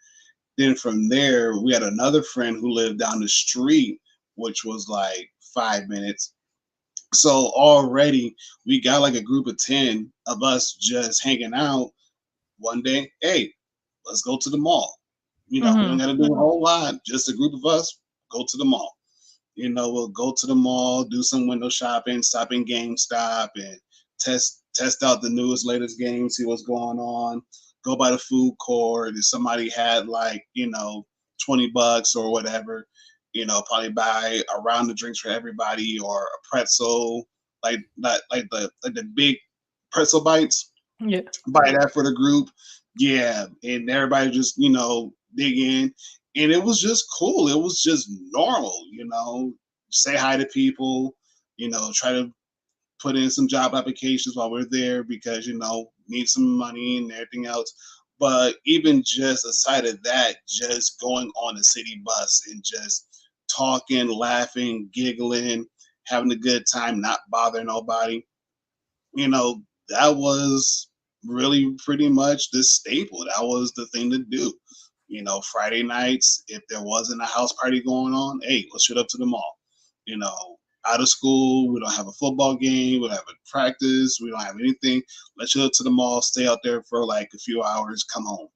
Then from there, we had another friend who lived down the street, which was like 5 minutes. So already we got like a group of 10 of us just hanging out one day. Hey, let's go to the mall. We don't Mhm. got to do a whole lot. Just a group of us go to the mall. We'll go to the mall, do some window shopping, stop in GameStop, and test out the newest, latest games, see what's going on. Go by the food court. If somebody had like $20 or whatever, probably buy a round of drinks for everybody or a pretzel, like that, like the big pretzel bites, Yeah. buy that for the group. Yeah, and everybody just dig in, and it was just cool. It was just normal. Say hi to people. Try to put in some job applications while we're there because need some money and everything else. But even just aside of that, just going on the city bus and just talking, laughing, giggling, having a good time, not bothering nobody. That was really pretty much the staple. That was the thing to do. Friday nights, if there wasn't a house party going on, hey, let's shoot up to the mall. You know, Out of school, we don't have a football game, we don't have a practice, we don't have anything. Let's shoot up to the mall, stay out there for like a few hours, come home.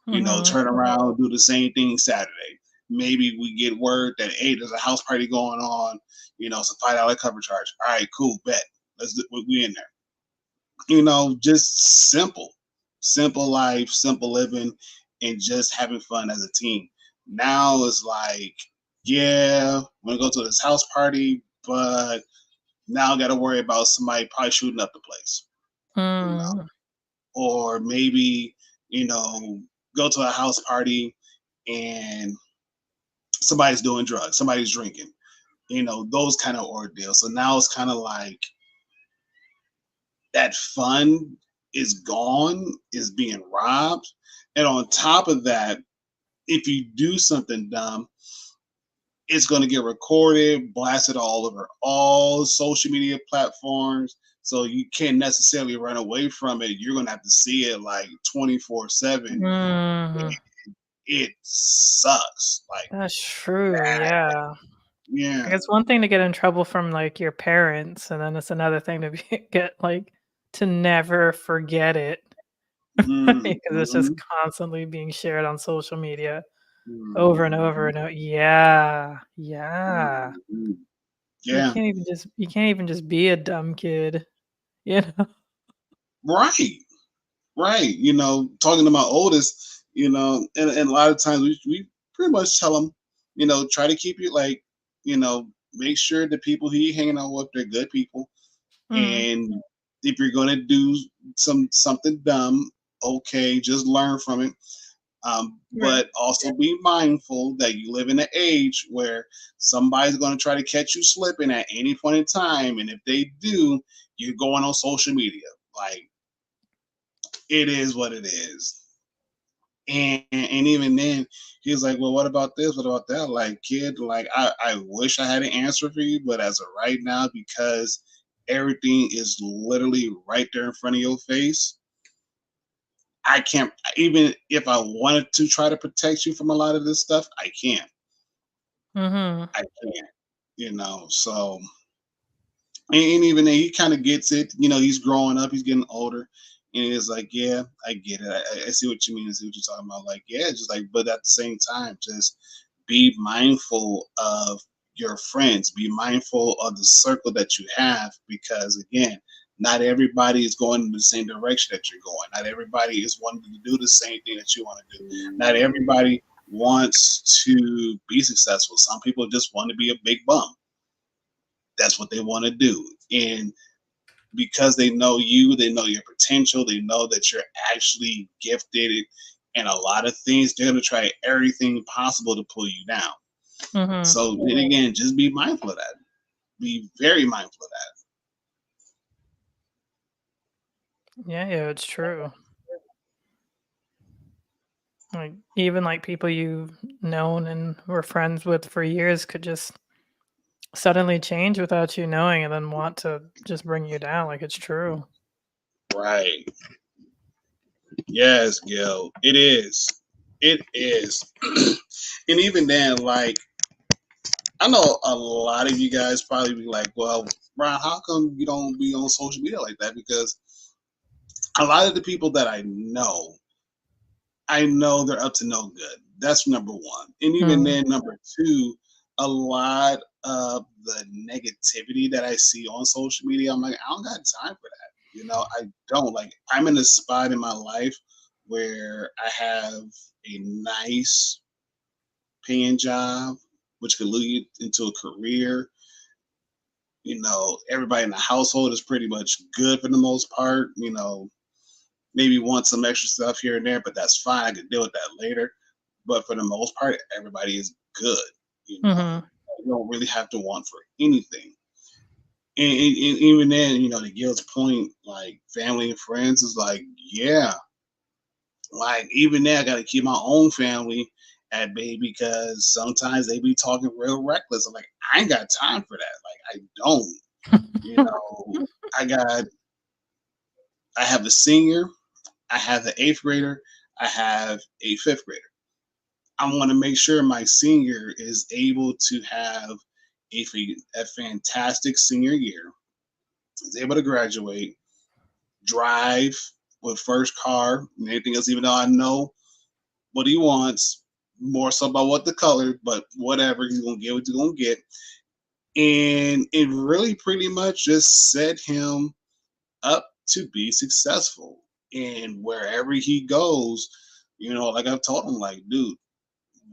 Mhm. Turn around, do the same thing Saturday. Maybe we get word that hey, there's a house party going on. It's a $5 cover charge. All right, cool, bet. We in there. Just simple life, simple living, and just having fun as a team. Now it's like, yeah, I'm gonna go to this house party, but now I got to worry about somebody probably shooting up the place, you know, Mm. or maybe you know go to a house party and somebody's doing drugs, somebody's drinking, those kind of ordeals. So now it's kind of like that fun is gone, is being robbed. And on top of that, if you do something dumb, it's going to get recorded, blasted all over all social media platforms. So you can't necessarily run away from it. You're going to have to see it like 24/7. Mhm. It sucks. Like That's true, that. yeah. Yeah. Like, it's one thing to get in trouble from, like, your parents, and then it's another thing to be get, like to never forget it, right? Mm-hmm. 'Cause it's just constantly being shared on social media over and over Mm-hmm. and yeah, yeah. Mm-hmm. Yeah. You can't even just be a dumb kid, you know? Right. Right. Talking to my oldest, and a lot of times we pretty much tell them, try to keep it like, make sure the people who you hanging out with, they're good people. Mhm. And if you're going to do something dumb, okay, just learn from it. Right. But also be mindful that you live in an age where somebody's going to try to catch you slipping at any point in time. And if they do, you're going on social media. Like, it is what it is. And even then, he was like, "Well, what about this? What about that?" Like, kid, like I wish I had an answer for you, but as of right now, because everything is literally right there in front of your face, I can't. Even if I wanted to try to protect you from a lot of this stuff, I can't. Mhm. I can't. So and even then, he kind of gets it. He's growing up, he's getting older, and he's like, "Yeah, I get it. I see what you mean. I see what you're talking about." Like, yeah, just like, but at the same time, just be mindful of your friends. Be mindful of the circle that you have, because again, not everybody is going in the same direction that you're going. Not everybody is wanting to do the same thing that you want to do. Not everybody wants to be successful. Some people just want to be a big bum. That's what they want to do. And because they know you, they know your potential, they know that you're actually gifted and a lot of things, they're going to try everything possible to pull you down. Mhm. So then again, just be mindful of that. Be very mindful of Yeah, yeah, it's true. Like, even, like, people you've known and were friends with for years could just suddenly change without you knowing and then want to just bring you down, like, it's true. that. Right. Yes, Gil. It is. It is. And even then, like, I know a lot of you guys probably be like, well, Brian, how come you don't be on social media like that? Because a lot of the people that I know they're up to no good. That's number one. And even Mhm. then, number two, a lot of the negativity that I see on social media, I'm like, I don't got time for that. I don't. Like, I'm in a spot in my life where I have a nice paying job, which could lead into a career. Everybody in the household is pretty much good for the most part. Maybe want some extra stuff here and there, but that's fine. I can deal with that later. But for the most part, everybody is good. Mhm. You don't really have to want for anything. And even then, to Gil's point, like family and friends is like, yeah, like even there, I got to keep my own family at bay because sometimes they be talking real reckless. I'm like, I ain't got time for that. Like, I don't. You know, I got, I have a senior. I have the eighth grader, I have a fifth grader. I want to make sure my senior is able to have a fantastic senior year, is able to graduate, drive with first car and anything else, even though I know what he wants, more so about what the color, but whatever, he's gonna get what he's gonna get. And it really pretty much just set him up to be successful. And wherever he goes, like I've told him, like, dude,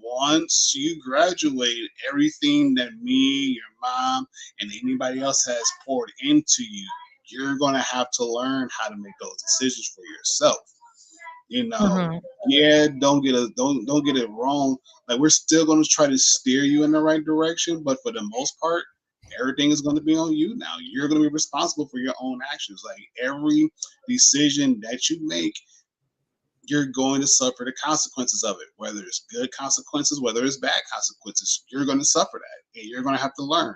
once you graduate, everything that me, your mom, and anybody else has poured into you, you're gonna have to learn how to make those decisions for yourself. You know, Mhm. yeah, don't get it wrong. Like, we're still gonna try to steer you in the right direction, but for the most part, everything is going to be on you now. You're going to be responsible for your own actions. Like, every decision that you make, you're going to suffer the consequences of it, whether it's good consequences, whether it's bad consequences. You're going to suffer that, and you're going to have to learn.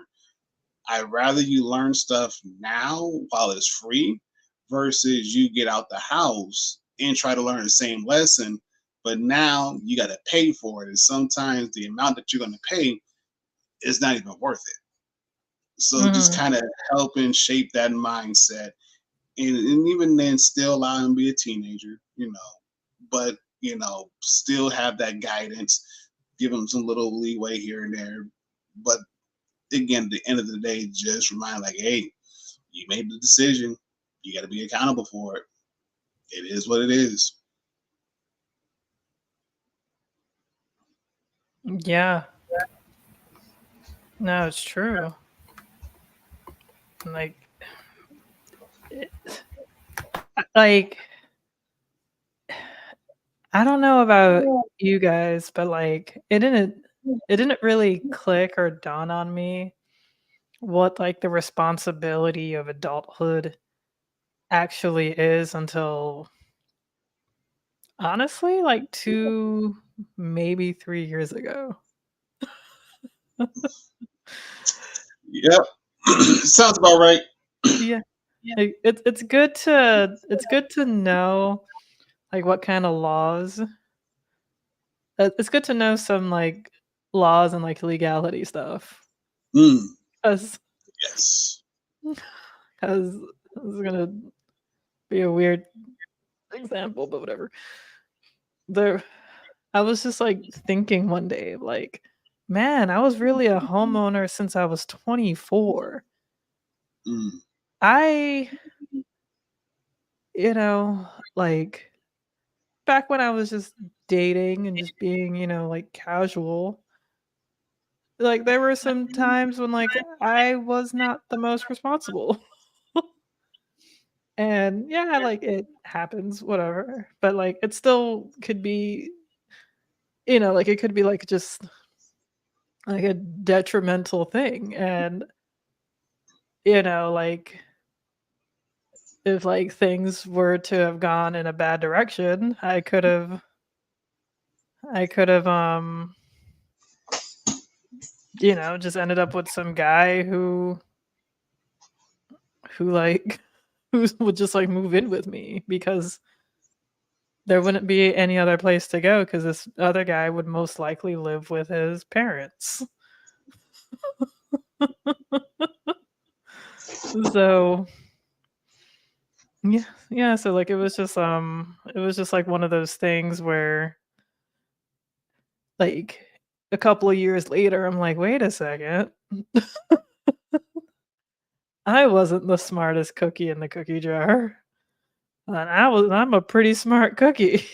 I'd rather you learn stuff now while it's free versus you get out the house and try to learn the same lesson, but now you got to pay for it. And sometimes the amount that you're going to pay is not even worth it. So just Mhm. kind of helping shape that mindset, and even then still allow him to be a teenager, but still have that guidance, give him some little leeway here and there. But again, at the end of the day, just remind, like, hey, you made the decision, you got to be accountable for it. It is what it is. Yeah. No, it's true. Like, it, like I don't know about you guys, but like it didn't really click or dawn on me what like the responsibility of adulthood actually is until honestly like 2 maybe 3 years ago. Yep. Sounds about right. Yeah. Like, it's good to know like what kind of laws. It's good to know some like laws and like legality stuff Mm, cuz yes. cuz this is going to be a weird example, but whatever. There I was just like thinking one day like, man, I was really a homeowner since I was 24. Mm, I, you know, like back when I was just dating and just being, like casual, like there were some times when like I was not the most responsible. And yeah, like it happens, whatever. But like it still could be, like it could be like just like a detrimental thing. And like if like things were to have gone in a bad direction, I could have just ended up with some guy who like who would just like move in with me because there wouldn't be any other place to go because this other guy would most likely live with his parents. So yeah, yeah. So like it was just like one of those things where like a couple of years later, I'm like, wait a second, I wasn't the smartest cookie in the cookie jar, and I'm a pretty smart cookie,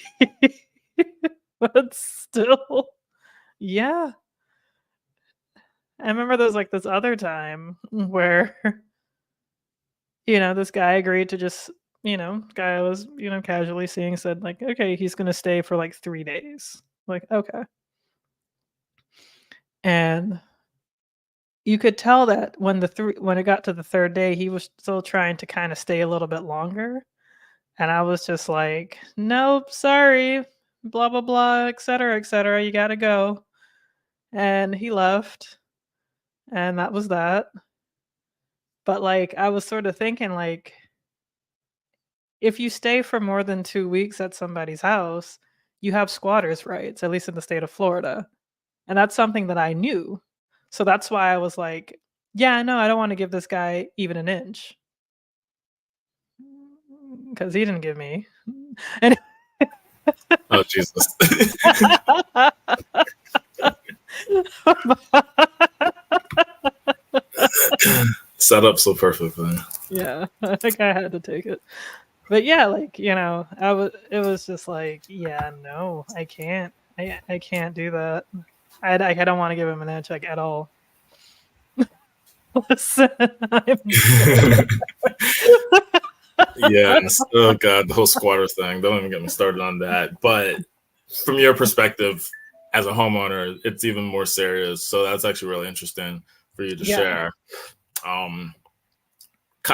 but still, yeah. I remember there was like this other time where this guy agreed to just guy I was casually seeing said like, okay, he's gonna stay for like 3 days. Like, okay. And you could tell that when it got to the third day, he was still trying to kind of stay a little bit longer. And I was just like, nope, sorry, blah blah blah, etc., etc. You gotta go. And he left, and that was that. But like, I was sort of thinking like, if you stay for more than 2 weeks at somebody's house, you have squatters' rights, at least in the state of Florida. And that's something that I knew. So that's why I was like, yeah, no, I don't want to give this guy even an inch. Because he didn't give me. And Oh Jesus. Set up so perfectly. yeah, I think I had to take it. But yeah, like, it was just like, yeah, no, I can't. I can't do that. I don't want to give him an inch like at all. Listen, Yes. Oh God, the whole squatter thing. Don't even get me started on that. But from your perspective as a homeowner, it's even more serious. So that's actually really interesting for you to yeah. share. Kind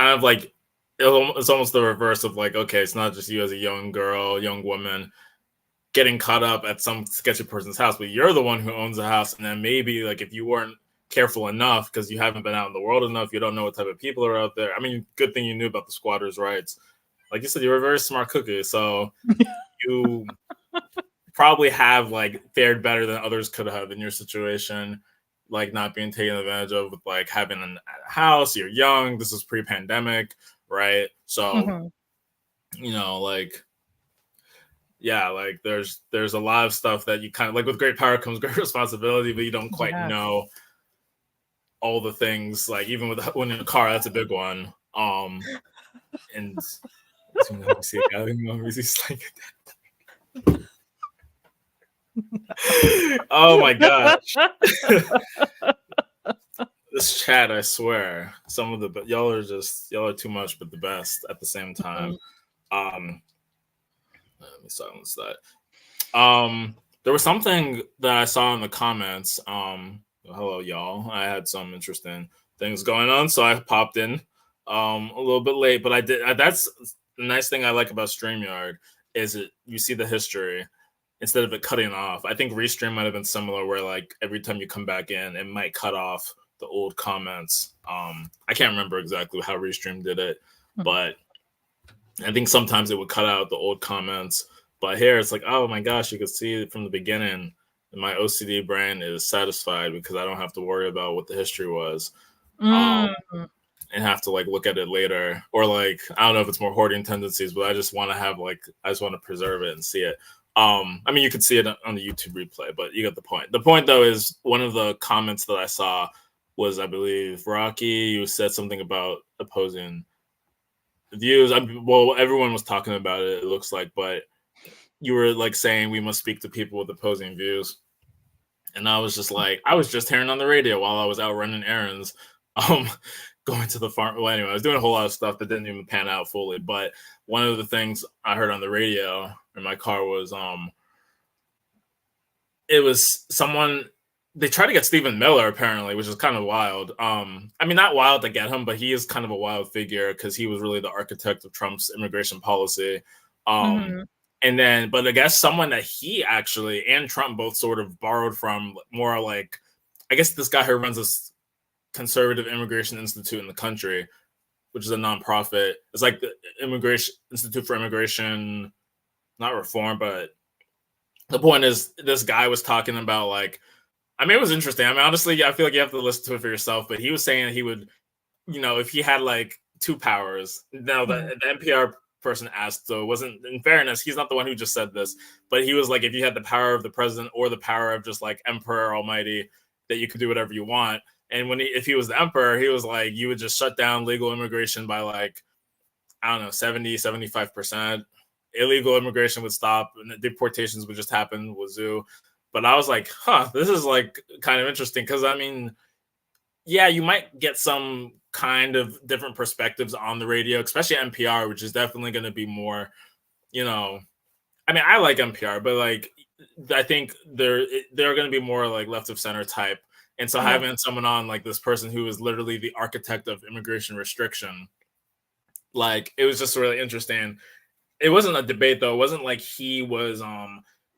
of like it's almost the reverse of like, okay, it's not just you as a young girl, young woman getting caught up at some sketchy person's house, but you're the one who owns the house. And then maybe like if you weren't careful enough because you haven't been out in the world enough, you don't know what type of people are out there. I mean, good thing you knew about the squatters' rights. Like you said, you were a very smart cookie, so you probably have like fared better than others could have in your situation, like not being taken advantage of with like having a house. You're young. This is pre-pandemic, right? So like yeah, like there's a lot of stuff that you kind of like with great power comes great responsibility, but you don't quite know all the things. Like even with when in a car, that's a big one. And oh my gosh. This chat, I swear, some of the y'all are too much, but the best at the same time. Let me silence that. There was something that I saw in the comments. Hello, y'all. I had some interesting things going on, so I popped in a little bit late, but I did. That's the nice thing I like about StreamYard is you see the history instead of it cutting off. I think Restream might have been similar, where like every time you come back in, it might cut off the old comments. I can't remember exactly how Restream did it, but I think sometimes it would cut out the old comments. But here it's like, oh my gosh, you could see it from the beginning. And my OCD brain is satisfied because I don't have to worry about what the history was. And have to like look at it later, or like I don't know if it's more hoarding tendencies, but I just want to have like I just want to preserve it and see it. I mean, you could see it on the YouTube replay, but you get the point. The point though is one of the comments that I saw was, I believe, Rocky. You said something about opposing views. Well, everyone was talking about it. It looks like, but you were like saying we must speak to people with opposing views. And I was just like, I was just hearing on the radio while I was out running errands, going to the farm. Well, anyway, I was doing a whole lot of stuff that didn't even pan out fully. But one of the things I heard on the radio in my car was, it was someone, they tried to get Stephen Miller apparently, which is kind of wild. I mean, not wild to get him, but he is kind of a wild figure because he was really the architect of Trump's immigration policy. And then, but I guess someone that he actually and Trump both sort of borrowed from, more like, I guess this guy who runs this conservative immigration institute in the country, which is a nonprofit. It's like the Immigration Institute for Immigration, not reform, but the point is this guy was talking about like, I mean, it was interesting. I mean, honestly, I feel like you have to listen to it for yourself, but he was saying he would, if he had like two powers. Now the NPR person asked, so it wasn't, in fairness, he's not the one who just said this, but he was like, if you had the power of the president or the power of just like Emperor Almighty, that you could do whatever you want. And if he was the emperor, he was like, you would just shut down legal immigration by like, I don't know, 70-75%. Illegal immigration would stop and the deportations would just happen, wazoo. But I was like, this is like kind of interesting because I mean, yeah, you might get some kind of different perspectives on the radio, especially NPR, which is definitely going to be more, I mean, I like NPR, but like, I think they're going to be more like left of center type. And so having someone on like this person who is literally the architect of immigration restriction, like it was just really interesting. It wasn't a debate though. It wasn't like he was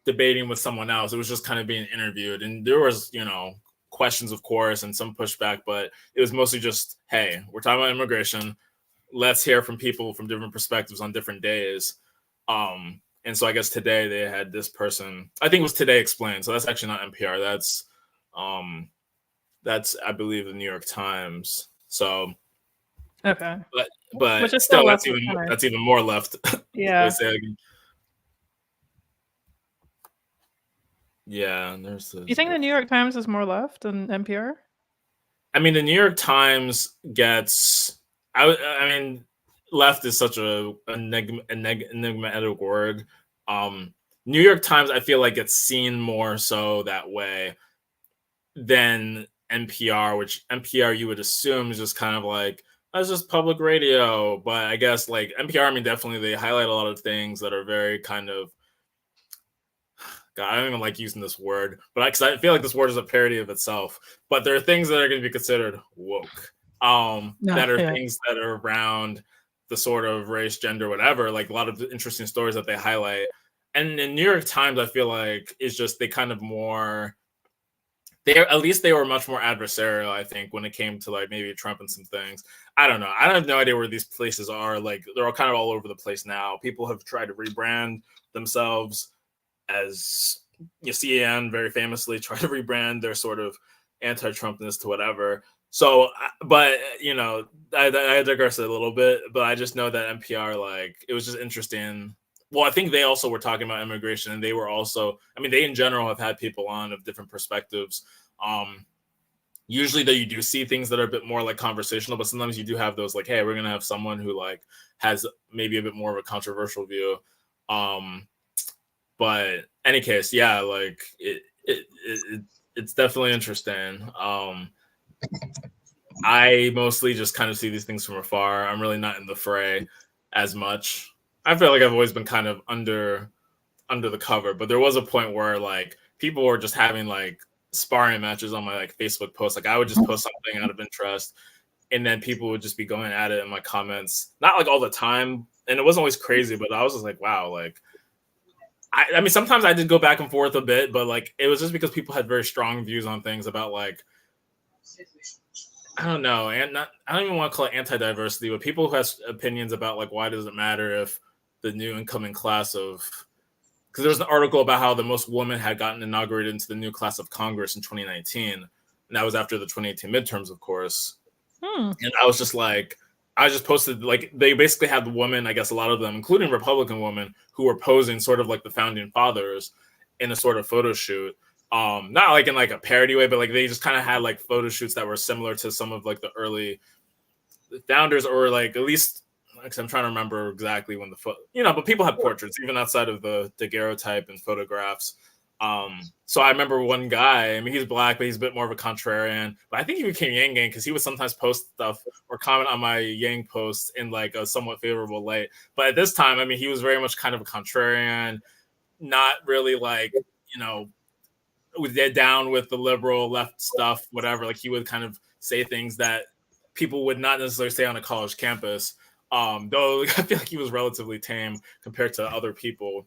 debating with someone else. It was just kind of being interviewed. And there was, questions, of course, and some pushback, but it was mostly just, hey, we're talking about immigration. let's hear from people from different perspectives on different days. And so I guess today they had this person. I think it was Today Explained. So that's actually not NPR. That's I believe the New York Times. So Okay. but Which is still, still that's left center. even more left. Yeah. Wait, say that again. Yeah, there's. You think the New York Times is more left than NPR? I mean, the New York Times gets. I mean, left is such a enigmatic word. New York Times, I feel like it's seen more so that way than NPR, which NPR you would assume is just kind of like that's just public radio. But I guess like NPR, I mean, definitely they highlight a lot of things that are very kind of. God, I don't even like using this word, but because I feel like this word is a parody of itself. But there are things that are going to be considered woke. That are things that are around the sort of race, gender, whatever. Like a lot of interesting stories that they highlight. And in New York Times, I feel like is just they kind of more. At least they were much more adversarial, I think, when it came to like maybe Trump and some things. I don't know. I have no idea where these places are. Like they're all kind of all over the place now. People have tried to rebrand themselves as CAN very famously tried to rebrand their sort of anti-Trumpness to whatever. So, but I digress a little bit. But I just know that NPR, like, it was just interesting. Well, I think they also were talking about immigration, and they were also. I mean, they in general have had people on of different perspectives. Usually, though, you do see things that are a bit more like conversational, but sometimes you do have those like, hey, we're gonna have someone who like has maybe a bit more of a controversial view. But any case, yeah, like it's definitely interesting. I mostly just kind of see these things from afar. I'm really not in the fray as much. I feel like I've always been kind of under the cover, but there was a point where like people were just having like sparring matches on my like Facebook posts. Like I would just post something out of interest, and then people would just be going at it in my comments. Not like all the time, and it wasn't always crazy, but I was just like, wow, like. I mean, sometimes I did go back and forth a bit, but like it was just because people had very strong views on things about like I don't know, and I don't even want to call it anti-diversity, but people who have opinions about like why does it matter if the new incoming class of because there was an article about how the most women had gotten inaugurated into the new class of Congress in 2019, and that was after the 2018 midterms, of course. And I was just like. I just posted like they basically had the women, I guess a lot of them, including Republican women, who were posing sort of like the founding fathers in a sort of photo shoot. Not like in like a parody way, but like they just kind of had like photo shoots that were similar to some of like the early founders, or like at least like, I'm trying to remember exactly when but people had portraits even outside of the daguerreotype and photographs. So I remember one guy, I mean, he's black, but he's a bit more of a contrarian. But I think he became Yang Gang because he would sometimes post stuff or comment on my Yang posts in like a somewhat favorable light. But at this time, I mean, he was very much kind of a contrarian, not really like, down with the liberal left stuff, whatever. Like he would kind of say things that people would not necessarily say on a college campus. Though I feel like he was relatively tame compared to other people.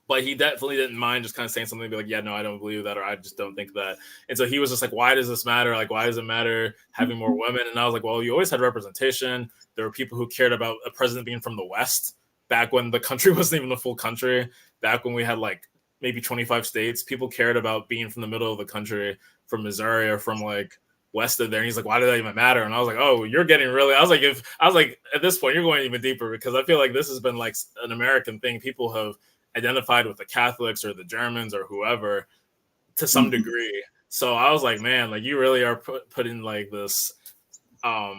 But he definitely didn't mind just kind of saying something, be like, yeah, no, I don't believe that, or I just don't think that. And so he was just like, why does this matter? Like, why does it matter having more women? And I was like, well, you always had representation. There were people who cared about a president being from the West back when the country wasn't even a full country, back when we had like maybe 25 states. People cared about being from the middle of the country, from Missouri or from like west of there. And he's like, why did that even matter? And I was like, oh, you're getting really, I was like, at this point, you're going even deeper because I feel like this has been like an American thing. People have identified with the Catholics or the Germans or whoever to some degree. So I was like, man, like you really are putting like this. I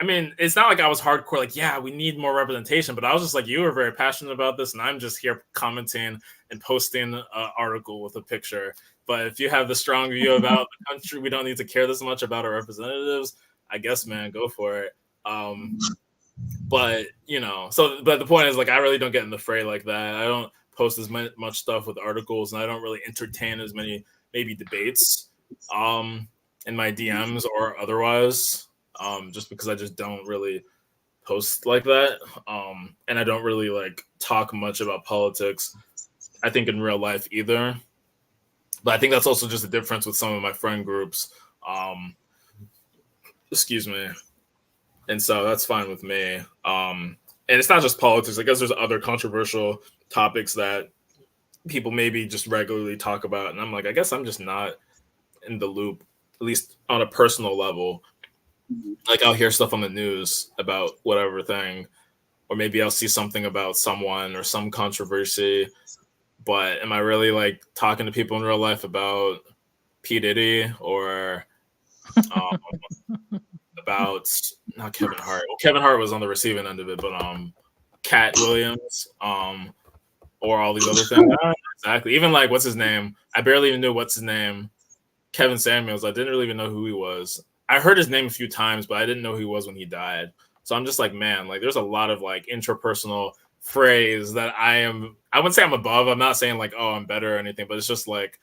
mean, it's not like I was hardcore, like, yeah, we need more representation, but I was just like, you were very passionate about this, and I'm just here commenting and posting an article with a picture. But if you have the strong view about the country, we don't need to care this much about our representatives. I guess, man, go for it. But but the point is, like, I really don't get in the fray like that. I don't post as much stuff with articles, and I don't really entertain as many maybe debates in my DMs or otherwise, just because I just don't really post like that, and I don't really like talk much about politics, I think, in real life either. But I think that's also just a difference with some of my friend groups. Excuse me. And so that's fine with me. And it's not just politics. I guess there's other controversial topics that people maybe just regularly talk about. And I'm like, I guess I'm just not in the loop, at least on a personal level. Like I'll hear stuff on the news about whatever thing, or maybe I'll see something about someone or some controversy. But am I really like talking to people in real life about P. Diddy or about not Kevin Hart? Well, Kevin Hart was on the receiving end of it, but Cat Williams, or all these other things. Exactly. Even like what's his name? I barely even knew what's his name. Kevin Samuels. I didn't really even know who he was. I heard his name a few times, but I didn't know who he was when he died. So I'm just like, man, like there's a lot of like interpersonal phrase that I wouldn't say I'm above. I'm not saying like, oh, I'm better or anything, but it's just like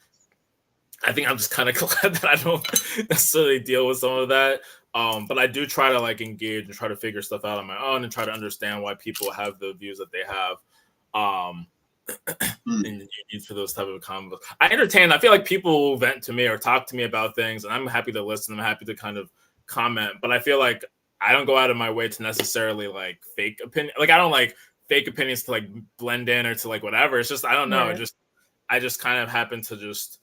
I think I'm just kind of glad that I don't necessarily deal with some of that. But I do try to like engage and try to figure stuff out on my own and try to understand why people have the views that they have. And you need for those type of combos. I entertain. I feel like people vent to me or talk to me about things, and I'm happy to listen. I'm happy to kind of comment. But I feel like I don't go out of my way to necessarily like fake opinion. Like I don't like fake opinions to like blend in or to like whatever. It's just I don't know. Right. I just kind of happen to just.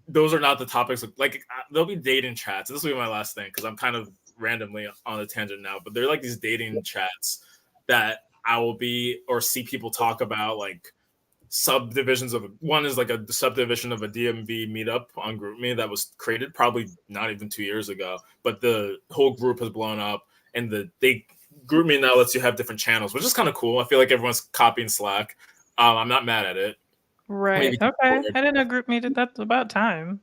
Those are not the topics. Like there'll be dating chats. This will be my last thing because I'm kind of randomly on a tangent now. But they're like these dating chats that I will be or see people talk about like subdivisions of one is like a subdivision of a DMV meetup on GroupMe that was created probably not even 2 years ago, but the whole group has blown up, and they GroupMe now lets you have different channels, which is kind of cool. I feel like everyone's copying Slack. I'm not mad at it. Right. Maybe Okay. I didn't know GroupMe did that. About time.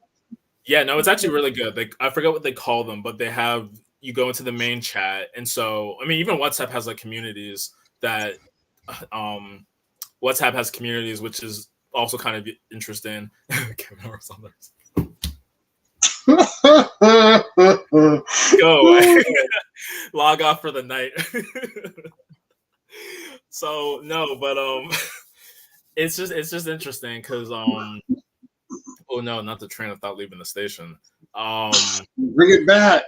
yeah, no, it's actually really good. Like I forget what they call them, but they have you go into the main chat, and so I mean, even WhatsApp has like communities that WhatsApp has communities, which is also kind of interesting. Kevin Hart's on there. Go away. Log off for the night. So no, but it's just interesting because oh no, not the train of thought leaving the station. Bring it back.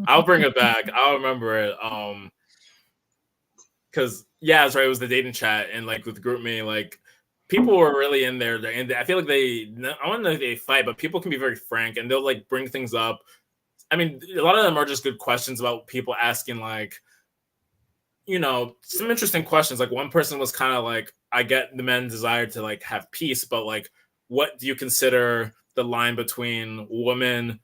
I'll bring it back. I'll remember it. Because yeah, that's right. It was the dating chat, and like with GroupMe, like people were really in there, and I feel like I don't know if they fight, but people can be very frank, and they'll like bring things up. I mean, a lot of them are just good questions about people asking, like, you know, some interesting questions. Like one person was kind of like, I get the men's desire to like have peace, but like, what do you consider the line between women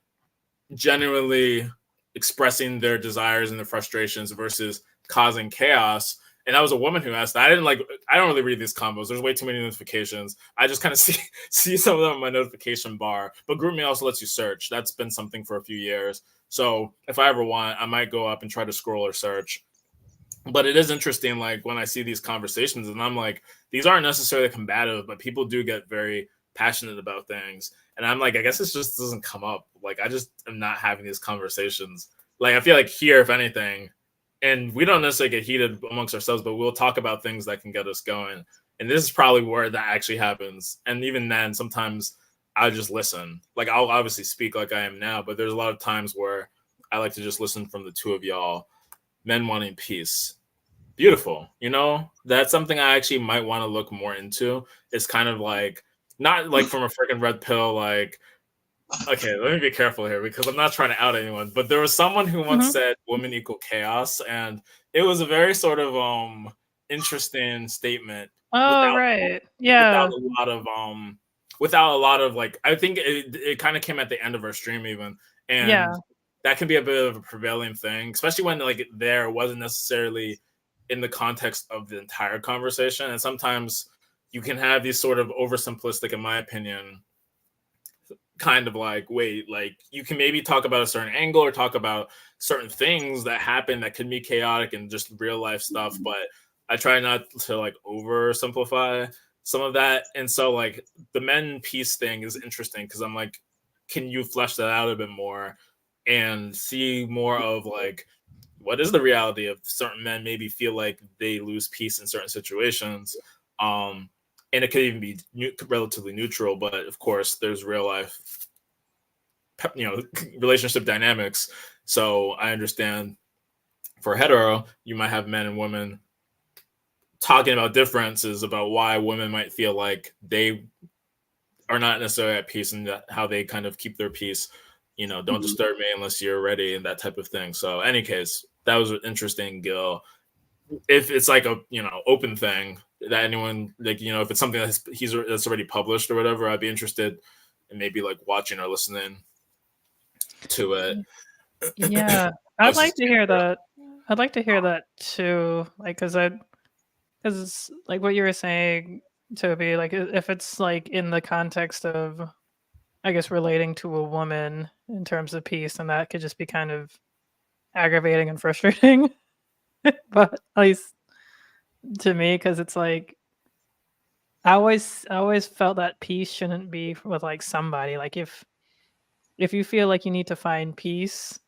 genuinely expressing their desires and their frustrations versus causing chaos? And that was a woman who asked that. I don't really read these combos. There's way too many notifications. I just kind of see some of them on my notification bar. But GroupMe also lets you search. That's been something for a few years. So if I ever want, I might go up and try to scroll or search. But it is interesting, like when I see these conversations, and I'm like, these aren't necessarily combative, but people do get very passionate about things. And I'm like, I guess it just doesn't come up. Like I just am not having these conversations. Like I feel like here, if anything, and we don't necessarily get heated amongst ourselves, but we'll talk about things that can get us going. And this is probably where that actually happens. And even then, sometimes I just listen. Like I'll obviously speak like I am now, but there's a lot of times where I like to just listen from the two of y'all. Men wanting peace. Beautiful. You know, that's something I actually might want to look more into. It's kind of like, not like from a freaking red pill, like, okay, let me be careful here because I'm not trying to out anyone, but there was someone who once said women equal chaos, and it was a very sort of interesting statement Oh, without right. Yeah. without a lot of like, I think it kind of came at the end of our stream even, and Yeah. that can be a bit of a prevailing thing, especially when like there wasn't necessarily in the context of the entire conversation. And sometimes you can have these sort of oversimplistic, in my opinion, kind of like, wait, like you can maybe talk about a certain angle or talk about certain things that happen that can be chaotic and just real life stuff. But I try not to like oversimplify some of that. And so like the men piece thing is interesting because I'm like, can you flesh that out a bit more and see more of like, what is the reality of certain men maybe feel like they lose peace in certain situations? And it could even be relatively neutral, but of course there's real life, you know, relationship dynamics. So I understand for hetero, you might have men and women talking about differences about why women might feel like they are not necessarily at peace and how they kind of keep their peace. You know, don't disturb me unless you're ready and that type of thing. So, any case, that was interesting, Gil. If it's like a open thing that anyone like if it's something that's already published or whatever, I'd be interested in maybe like watching or listening to it. Yeah, I'd like to hear that. I'd like to hear that too, like because like what you were saying, Toby, like if it's like in the context of, I guess, relating to a woman in terms of peace, and that could just be kind of aggravating and frustrating. But at least to me, because it's like I always felt that peace shouldn't be with like somebody. Like if you feel like you need to find peace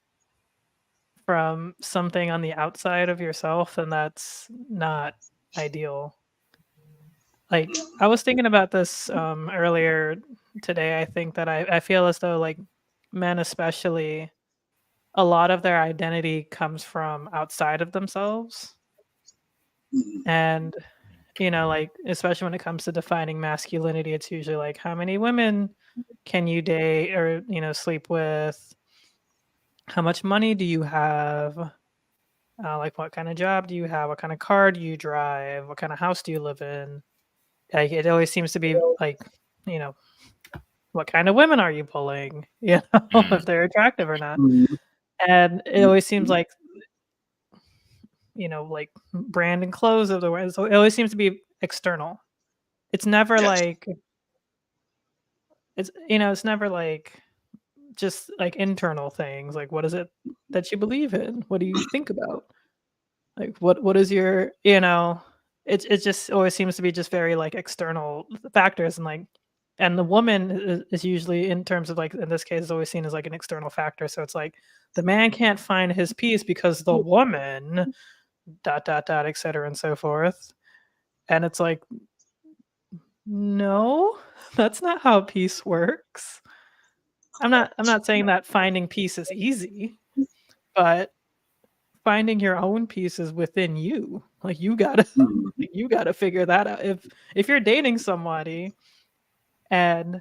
from something on the outside of yourself, then that's not ideal. Like I was thinking about this earlier today. I think that I feel as though like men especially, a lot of their identity comes from outside of themselves. And like especially when it comes to defining masculinity, it's usually like how many women can you date or sleep with, how much money do you have, like what kind of job do you have, what kind of car do you drive, what kind of house do you live in. Like it always seems to be like, you know what kind of women are you pulling, if they're attractive or not. And it always seems like like brand and clothes of the way, so it always seems to be external. It's never Yes. like it's never like just like internal things, like what is it that you believe in, what do you think about, like what is your it just always seems to be just very like external factors. And the woman is usually, in terms of like in this case, is always seen as like an external factor. So it's like the man can't find his peace because the woman dot dot dot etc and so forth. And it's like, no, that's not how peace works. I'm not saying that finding peace is easy, but finding your own peace is within you. Like you gotta you gotta figure that out. If you're dating somebody and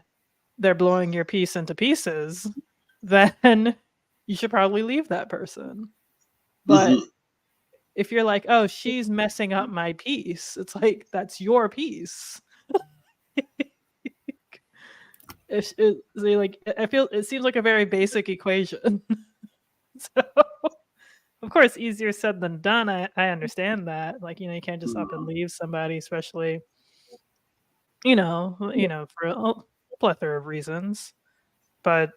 they're blowing your peace into pieces, then you should probably leave that person. But if you're like, oh, she's messing up my peace, it's like that's your peace. Like I feel it seems like a very basic equation. So of course, easier said than done. I understand that. Like, you can't just up and leave somebody, especially, for a plethora of reasons. But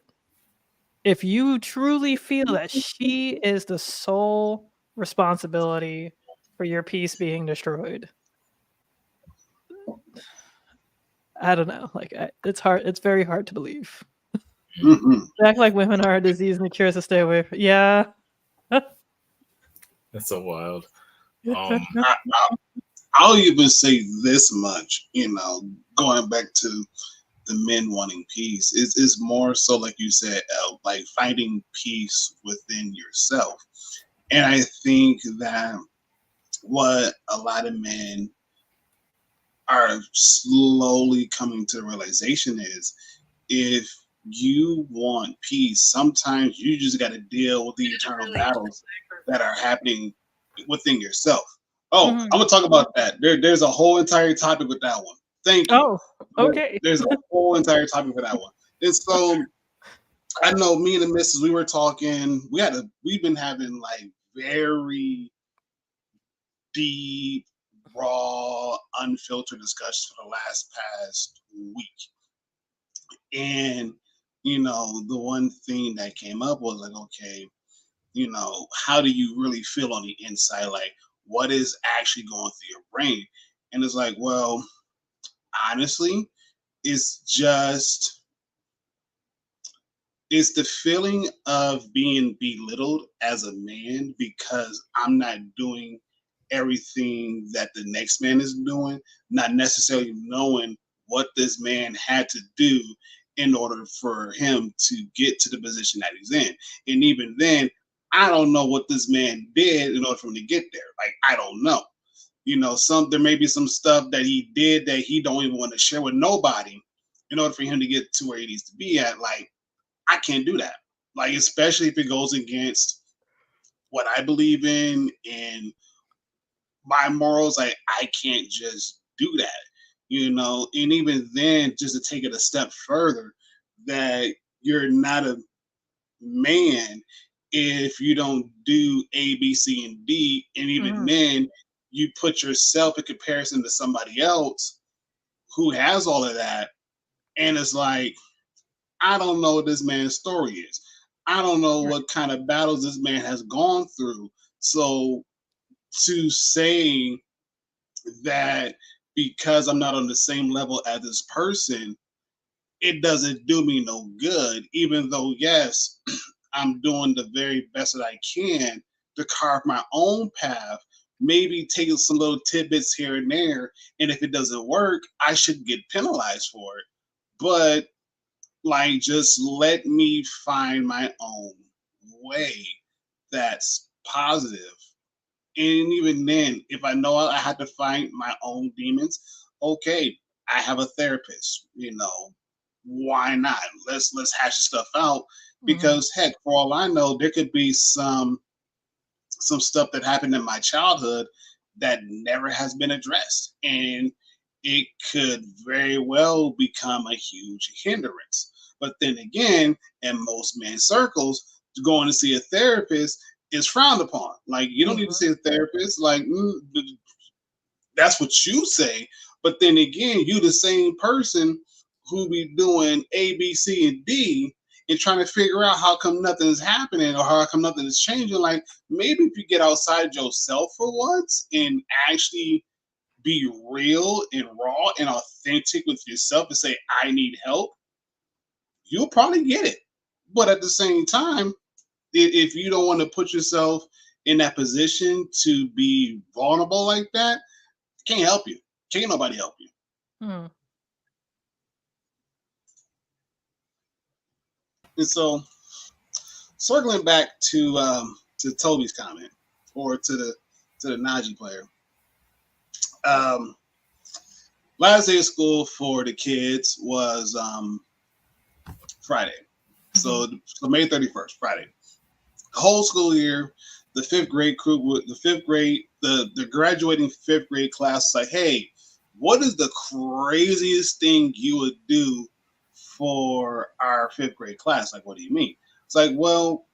if you truly feel that she is the sole responsibility for your peace being destroyed, I don't know. Like, it's hard. It's very hard to believe. They act like women are a disease and the cure is to stay away from. Yeah. That's so wild. I'll even say this much, going back to the men wanting peace is more so, like you said, like finding peace within yourself. And I think that what a lot of men are slowly coming to the realization is, if you want peace, sometimes you just got to deal with the eternal battles that are happening within yourself. Oh, I'm gonna talk about that. There's a whole entire topic with that one. Thank you. Oh, okay. There's a whole entire topic for that one. And so I know me and the missus, we were talking. We've been having like very deep, raw, unfiltered discussions for the past week. And the one thing that came up was like, okay, how do you really feel on the inside? Like, what is actually going through your brain? And it's like, well, honestly, it's the feeling of being belittled as a man because I'm not doing everything that the next man is doing, not necessarily knowing what this man had to do in order for him to get to the position that he's in. And even then, I don't know what this man did in order for him to get there. Like, I don't know. There may be some stuff that he did that he don't even want to share with nobody in order for him to get to where he needs to be at. Like, I can't do that. Like, especially if it goes against what I believe in and my morals. Like, I can't just do that. And even then, just to take it a step further, that you're not a man if you don't do A, B, C, and D. And even then, you put yourself in comparison to somebody else who has all of that. And it's like, I don't know what this man's story is. I don't know what kind of battles this man has gone through. So to say that because I'm not on the same level as this person, it doesn't do me no good, even though, yes, I'm doing the very best that I can to carve my own path, maybe taking some little tidbits here and there. And if it doesn't work, I should get penalized for it. But like, just let me find my own way that's positive. And even then, if I know I have to find my own demons, okay, I have a therapist. Why not? Let's hash stuff out. Because heck, for all I know, there could be some stuff that happened in my childhood that never has been addressed, and it could very well become a huge hindrance. But then again, in most men's circles, going to see a therapist is frowned upon. Like, you don't need to see a therapist. Like, that's what you say. But then again, you the same person who be doing A, B, C, and D and trying to figure out how come nothing is happening or how come nothing is changing. Like, maybe if you get outside yourself for once and actually be real and raw and authentic with yourself and say, I need help, you'll probably get it. But at the same time, if you don't want to put yourself in that position to be vulnerable like that, can't help you. Can't nobody help you. And so, circling back to Toby's comment, or to the Najee player. Last day of school for the kids was Friday. So May 31st, Friday. The whole school year, the fifth grade crew, the graduating fifth grade class was like, hey, what is the craziest thing you would do for our fifth grade class? Like, what do you mean? It's like, well,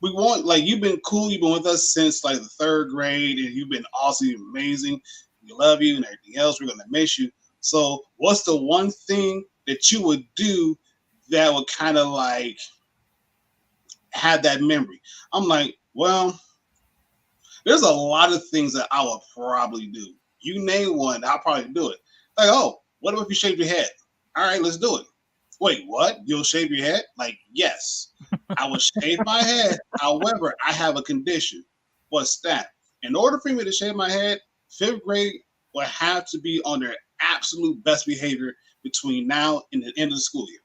we want, like, you've been cool. You've been with us since like the third grade, and you've been awesome, amazing. We love you and everything else. We're going to miss you. So what's the one thing that you would do that would kind of like have that memory? I'm like, well, there's a lot of things that I would probably do. You name one, I'll probably do it. Like, oh, what if you shave your head? All right, let's do it. Wait, what? You'll shave your head? Like, yes, I would shave my head. However, I have a condition. What's that? In order for me to shave my head, fifth grade will have to be on their absolute best behavior between now and the end of the school year.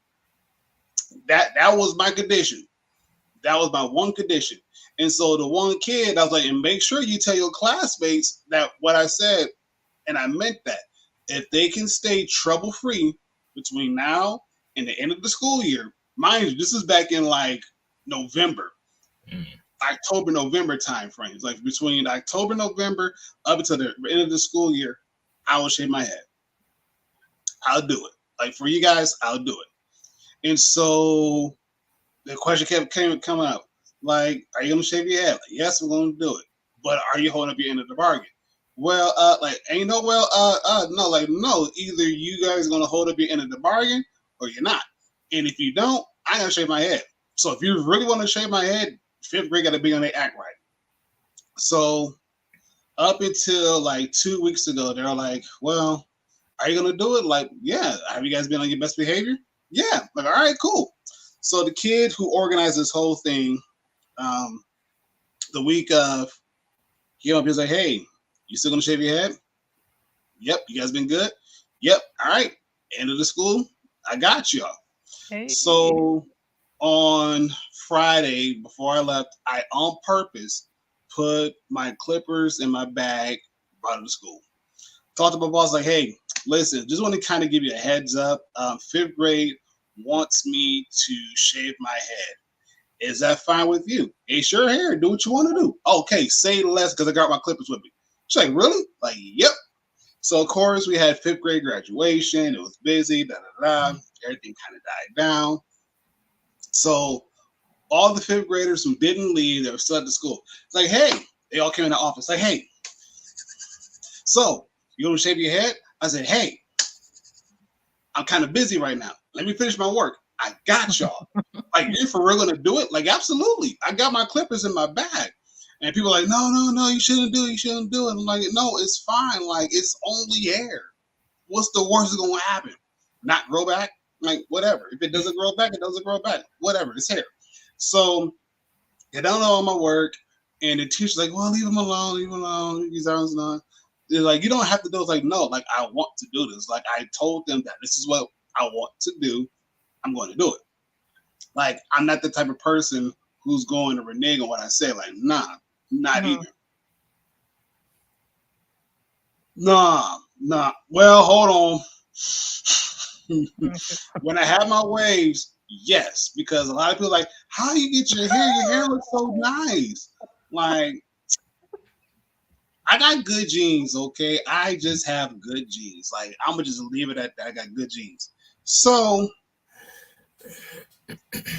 That was my condition. That was my one condition. And so the one kid, I was like, and make sure you tell your classmates that what I said, and I meant that. If they can stay trouble-free between now and the end of the school year, mind you, this is back in like November, October, November time frames. Like between October, November, up until the end of the school year, I will shave my head. I'll do it. Like, for you guys, I'll do it. And so the question kept coming up. Like, are you gonna shave your head? Like, yes, we're gonna do it. But are you holding up your end of the bargain? Well, no, like, no. Either you guys are gonna hold up your end of the bargain or you're not. And if you don't, I gotta shave my head. So if you really want to shave my head, fifth grade gotta be on their act right. So up until like 2 weeks ago, they're like, well, are you gonna do it? Like, yeah. Have you guys been on your best behavior? Yeah. Like, all right, cool. So the kid who organized this whole thing, the week of, he came up, he was like, hey, you still gonna shave your head? Yep. You guys been good? Yep. All right. End of the school, I got y'all. Hey. So on Friday before I left, I on purpose put my clippers in my bag, brought it to school. Talked to my boss like, hey, listen, just want to kind of give you a heads up. Fifth grade wants me to shave my head. Is that fine with you? It's your hair. Do what you want to do. Okay, say less because I got my clippers with me. She's like, really? Like, yep. So of course we had fifth grade graduation. It was busy. Da da da. Everything kind of died down. So all the fifth graders who didn't leave, they were still at the school. It's like, hey, they all came in the office. Like, hey, so you want to shave your head? I said, hey, I'm kind of busy right now. Let me finish my work. I got y'all. Like, you for real gonna do it? Like, absolutely. I got my clippers in my bag. And people are like, no, you shouldn't do it. You shouldn't do it. I'm like, no, it's fine. Like, it's only hair. What's the worst that's gonna happen? Not grow back? Like, whatever. If it doesn't grow back, it doesn't grow back. Whatever. It's hair. So I don't know all my work, and the teacher's like, well, leave him alone, leave him alone. These arms not. They're like, you don't have to do it. It's like, no, like I want to do this. Like I told them that this is what I want to do. I'm going to do it. Like I'm not the type of person who's going to renege on what I say. Like, nah, not even. Nah. Well, hold on. When I have my waves, yes, because a lot of people are like, how you get your hair? Your hair looks so nice. Like, I got good genes, okay? I just have good genes. Like, I'm gonna just leave it at that. I got good genes. So,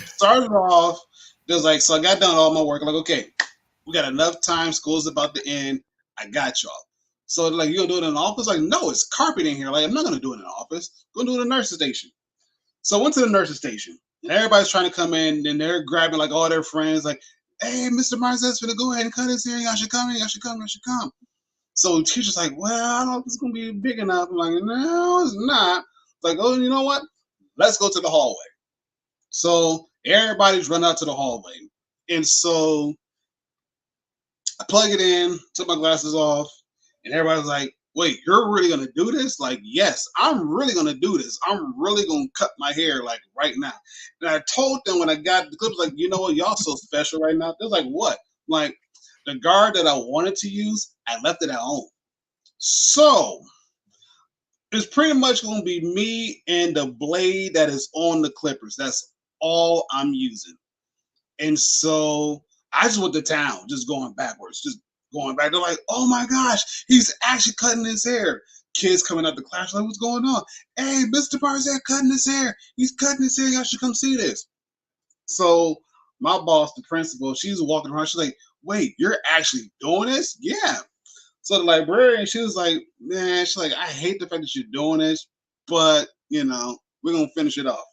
started off, there's like, so I got done all my work. I'm like, okay, we got enough time. School's about to end. I got y'all. So, like, you gonna do it in the office? Like, no, it's carpet in here. Like, I'm not gonna do it in the office. I'm gonna do it in the nurse's station. So I went to the nurse's station, and everybody's trying to come in, and they're grabbing like all their friends, like, hey, Mr. Marzette's gonna go ahead and cut his hair. Y'all should come in. Y'all should come. Y'all should come. So the teacher's like, well, I don't know if it's gonna be big enough. I'm like, no, it's not. It's like, oh, you know what? Let's go to the hallway. So everybody's run out to the hallway, and so I plug it in, took my glasses off, and everybody's like, wait, you're really gonna do this? Like, yes, I'm really gonna do this. I'm really gonna cut my hair like right now. And I told them when I got the clips, like, you know what, y'all so special right now. They're like, what? Like, the guard that I wanted to use, I left it at home. So it's pretty much gonna be me and the blade that is on the clippers. That's all I'm using. And so I just went to town, just going backwards, just going back. They're like, oh my gosh, he's actually cutting his hair. Kids coming out the class, like, what's going on? Hey, Mr. Barzette cutting his hair. He's cutting his hair. Y'all should come see this. So my boss, the principal, she's walking around. She's like, wait, you're actually doing this? Yeah. So the librarian, she was like, man, she's like, I hate the fact that you're doing this, but, you know, we're going to finish it off.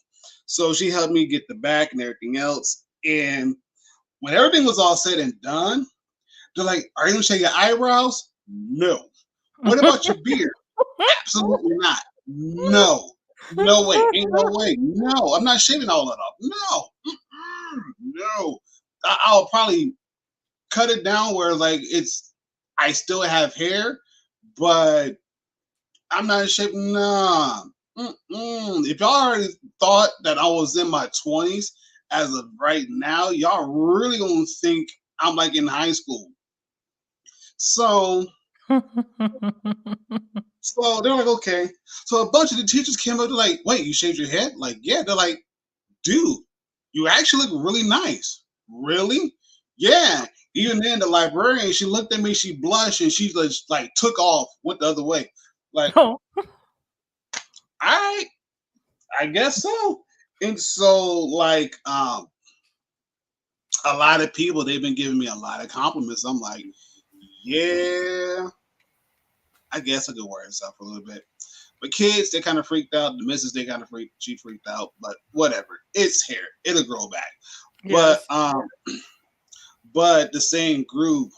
So she helped me get the back and everything else. And when everything was all said and done, they're like, are you going to shave your eyebrows? No. What about your beard? Absolutely not. No. No way. Ain't no way. No. I'm not shaving all that off. No. No. I'll probably cut it down where like I still have hair, but I'm not shaving. Nah. If y'all already thought that I was in my 20s as of right now, y'all really gonna think I'm like in high school. So they're like, okay. So a bunch of the teachers came up, they're like, wait, you shaved your head? Like, yeah. They're like, dude, you actually look really nice. Really? Yeah. Even then, the librarian, she looked at me, she blushed, and she just like took off, went the other way. Like, Oh. I guess so. And so, like, a lot of people, they've been giving me a lot of compliments. I'm like, yeah, I guess I could wear this up a little bit. But kids, they kind of freaked out. The missus, they kind of she freaked out. But whatever, it's hair. It'll grow back. Yes. But the same group.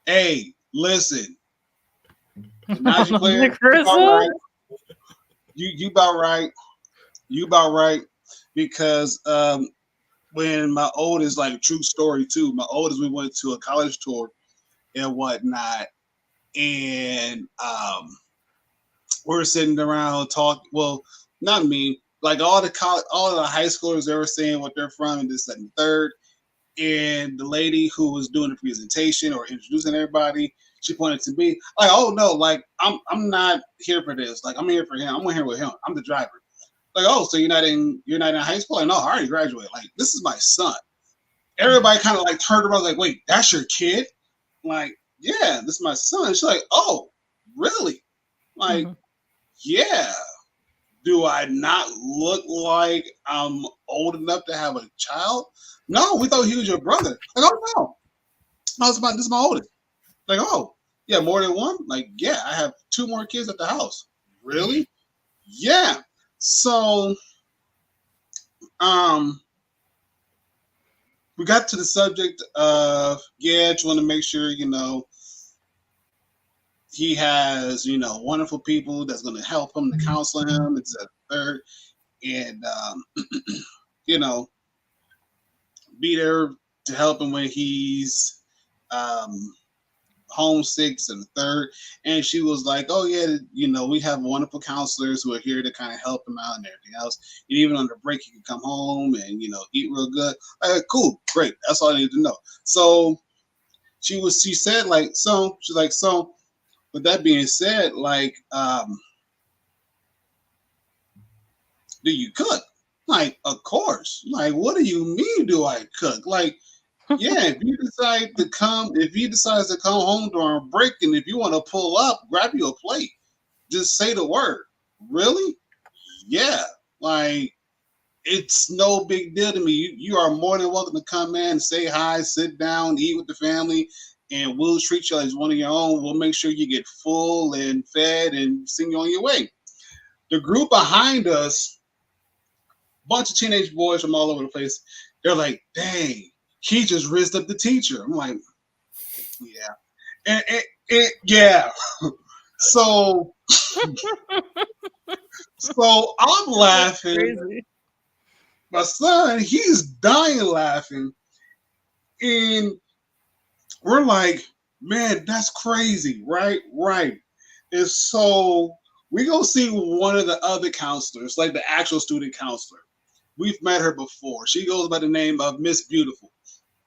Hey, listen, Najee player, Nick Rizzo? you about right. You about right. Because when my oldest, like true story too, my oldest, we went to a college tour and whatnot, and we're sitting around talking. Well, not me. Like all the high schoolers, they were saying what they're from and this, that, and third. And the lady who was doing the presentation or introducing everybody, she pointed to me like, "Oh no, like I'm not here for this. Like I'm here for him. I'm here with him. I'm the driver." Like, "Oh, so you're not in high school?" Like, "No, I already graduated. Like this is my son." Everybody kind of like turned around like, "Wait, that's your kid?" Like, "Yeah, this is my son." She's like, "Oh, really?" Like, Mm-hmm. "Yeah." Do I not look like I'm old enough to have a child? No, we thought he was your brother. Like, oh no, this is my oldest. Like, oh, yeah, more than one? Like, yeah, I have two more kids at the house. Really? Yeah. So, um, we got to the subject of, yeah, just want to make sure, he has, wonderful people that's going to help him, to counsel him, it's a third, and, you know, be there to help him when he's um, homesick and the third. And she was like, "Oh yeah, we have wonderful counselors who are here to kind of help him out and everything else. And even on the break, he can come home and eat real good." Cool, great. That's all I need to know. So she said like so. She's like so. With that being said, like, do you cook? Like, of course. Like, what do you mean? Do I cook? Like, yeah, if he decides to come home during break, and if you want to pull up, grab you a plate. Just say the word. Really? Yeah. Like, it's no big deal to me. You are more than welcome to come in, say hi, sit down, eat with the family, and we'll treat you as one of your own. We'll make sure you get full and fed and send you on your way. The group behind us, bunch of teenage boys from all over the place, they're like, "Dang, he just rizzed up the teacher." I'm like, "Yeah." Yeah. So I'm laughing. Crazy. My son, he's dying laughing. And we're like, "Man, that's crazy." Right? Right. And so we go see one of the other counselors, like the actual student counselor. We've met her before. She goes by the name of Miss Beautiful.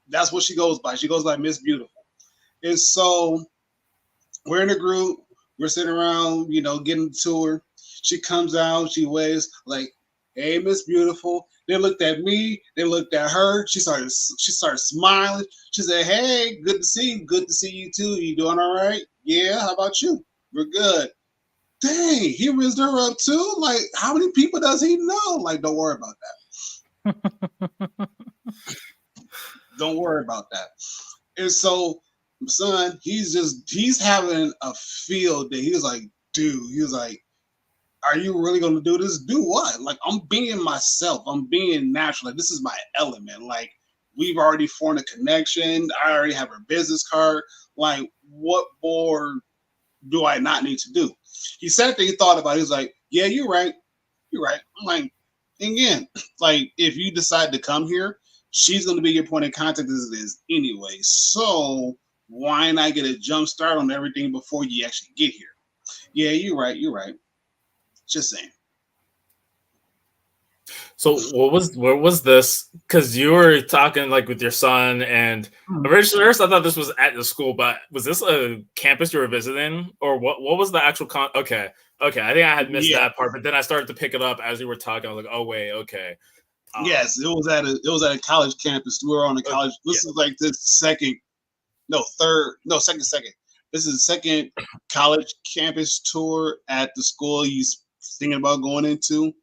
That's what she goes by. She goes by Miss Beautiful. And so we're in a group. We're sitting around, getting to her. She comes out. She waves like, "Hey, Miss Beautiful." They looked at me. They looked at her. She started smiling. She said, "Hey, good to see you. Good to see you too. You doing all right?" "Yeah. How about you?" "We're good." Dang, he raised her up too. Like, how many people does he know? Like, don't worry about that. Don't worry about that. And so, son, he's having a field day. He was like, "Dude," he was like, "Are you really gonna do this?" "Do what?" Like, "I'm being myself. I'm being natural. Like, this is my element. Like, we've already formed a connection. I already have her business card. Like, what more do I not need to do?" He sat there, he thought about it. He was like, "Yeah, you're right. You're right." I'm like, again, like, if you decide to come here, she's going to be your point of contact as it is anyway. So why not get a jump start on everything before you actually get here? "Yeah, you're right. You're right." Just saying. So where was this? Because you were talking like with your son, and originally first I thought this was at the school, but was this a campus you were visiting, or what was the actual Okay, I think I had missed that part, but then I started to pick it up as you were talking. I was like, oh wait, okay. Yes, it was at a college campus. We were on a college. This is like the second. This is the second college campus tour at the school he's thinking about going into.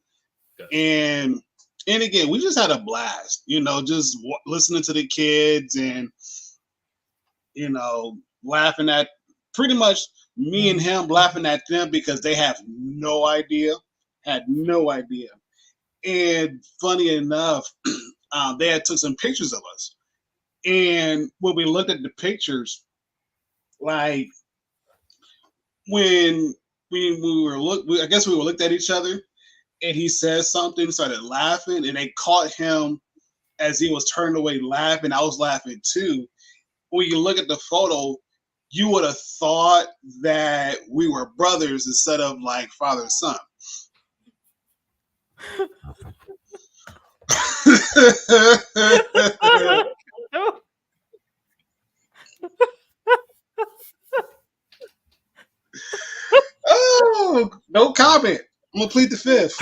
And again, we just had a blast, just listening to the kids and, laughing at pretty much me and him laughing at them because they have no idea, had no idea. And funny enough, they had took some pictures of us. And when we looked at the pictures, like when I guess we were looked at each other, and he said something, started laughing, and they caught him as he was turned away laughing. I was laughing too. When you look at the photo, you would have thought that we were brothers instead of like father and son. No. Oh, no comment. I'm gonna plead the fifth.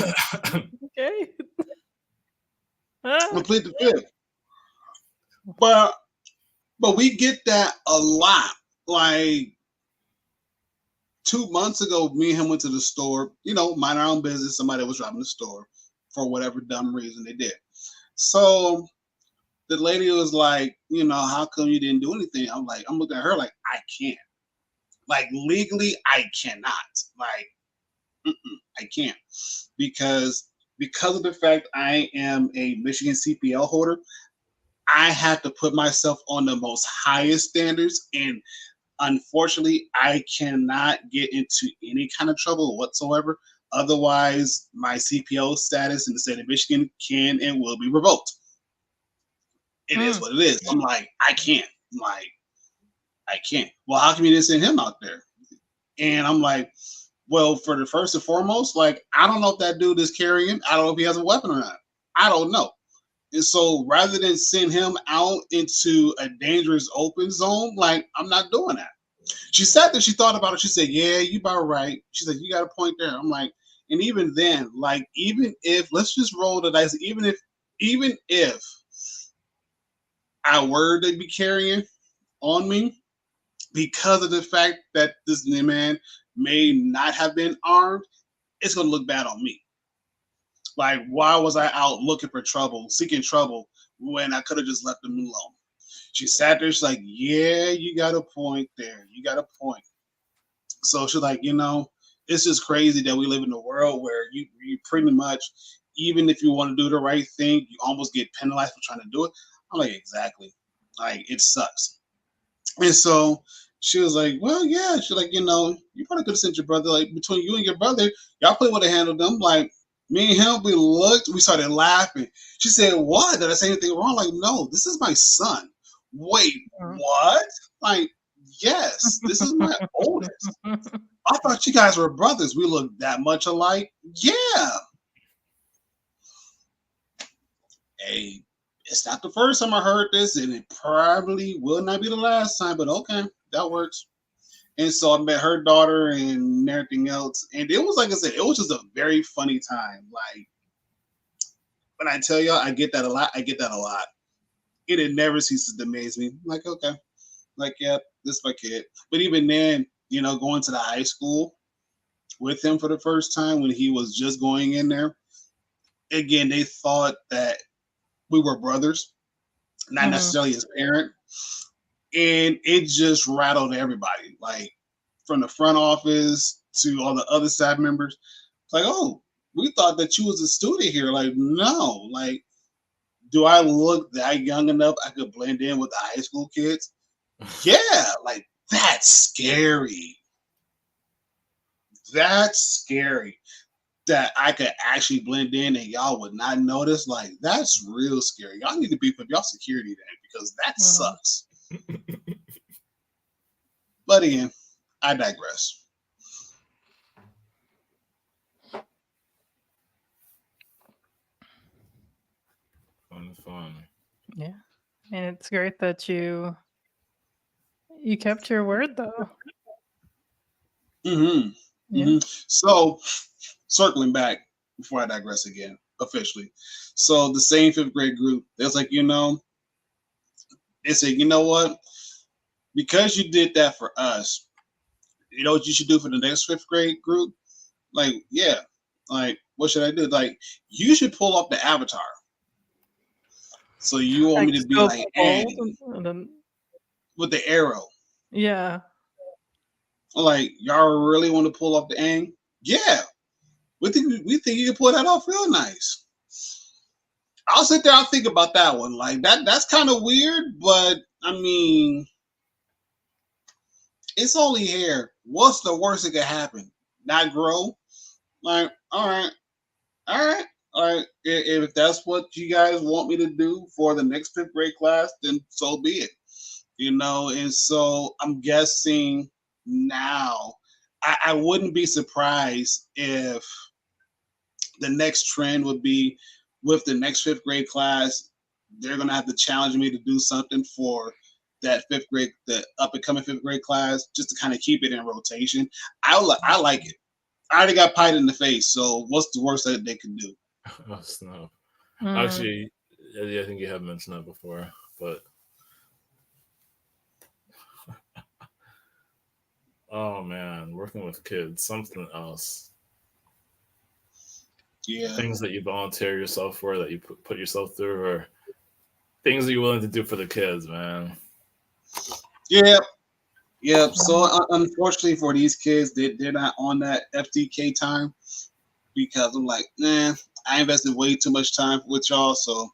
Okay. I'm gonna plead the fifth. But we get that a lot. Like 2 months ago, me and him went to the store, mind our own business. Somebody was robbing the store for whatever dumb reason they did. So the lady was like, how come you didn't do anything? I'm looking at her like, I can't. Like legally, I cannot. Like, I can't. Because of the fact I am a Michigan CPL holder, I have to put myself on the most highest standards, and unfortunately, I cannot get into any kind of trouble whatsoever. Otherwise, my CPO status in the state of Michigan can and will be revoked. It is what it is. I'm like, I can't. I'm like, I can't. Well, how come you didn't send him out there? And I'm like, well, for the first and foremost, like, I don't know if that dude is carrying. I don't know if he has a weapon or not. I don't know. And so rather than send him out into a dangerous open zone, like, I'm not doing that. She said that she thought about it. She said, yeah, you about right. She said, you got a point there. I'm like, and even then, like, even if, let's just roll the dice, even if I were to be carrying on me, because of the fact that this man may not have been armed, it's going to look bad on me. Like, why was I out looking for trouble, seeking trouble, when I could have just left them alone? She sat there. She's like, yeah, you got a point there. You got a point. So she's like, it's just crazy that we live in a world where you pretty much, even if you want to do the right thing, you almost get penalized for trying to do it. I'm like, exactly. Like, it sucks. And so she was like, well, yeah. She's like, you probably could have sent your brother. Like, between you and your brother, y'all probably would have handled them. Like, me and him, we started laughing. She said, what? Did I say anything wrong? Like, no, this is my son. Wait, what? Like, yes, this is my oldest. I thought you guys were brothers. We look that much alike. Yeah. Hey, it's not the first time I heard this, and it probably will not be the last time, but okay, that works. And so I met her daughter and everything else. And it was, like I said, it was just a very funny time. Like, when I tell y'all, I get that a lot. It never ceases to amaze me. I'm like, okay. Like, yeah, this is my kid. But even then, going to the high school with him for the first time when he was just going in there, again, they thought that we were brothers, not necessarily his parent. And it just rattled everybody, like from the front office to all the other staff members. It's like, oh, we thought that you was a student here. Like, no, like, do I look that young enough I could blend in with the high school kids? Yeah, like, that's scary. That's scary. That I could actually blend in and y'all would not notice. Like, that's real scary. Y'all need to beef up y'all security then, because that sucks. But again, I digress. Fun. Yeah. And it's great that you kept your word, though. So, circling back before I digress again, officially. So the same fifth grade group, they was like, they said, you know what? Because you did that for us, you know what you should do for the next fifth grade group? Like, yeah. Like, what should I do? Like, you should pull up the avatar. So you want me to be like Aang with the arrow? Yeah. Like, y'all really want to pull off the Aang? Yeah. We think you can pull that off real nice. I'll sit there and think about that one. Like, that's kind of weird, but I mean, it's only hair. What's the worst that could happen? Not grow? Like, all right. If that's what you guys want me to do for the next fifth grade class, then so be it. And so I'm guessing now, I wouldn't be surprised if the next trend would be with the next fifth grade class, they're gonna have to challenge me to do something for that the up and coming fifth grade class, just to kind of keep it in rotation. I like it. I already got pied in the face, so what's the worst that they can do? Oh, snap. Actually, I think you have mentioned that before, but oh man, working with kids, something else. Yeah. Things that you volunteer yourself for, that you put yourself through, or things that you're willing to do for the kids, man. Yeah. Yep. So unfortunately for these kids, they're not on that FTK time because I'm like, nah, I invested way too much time with y'all, so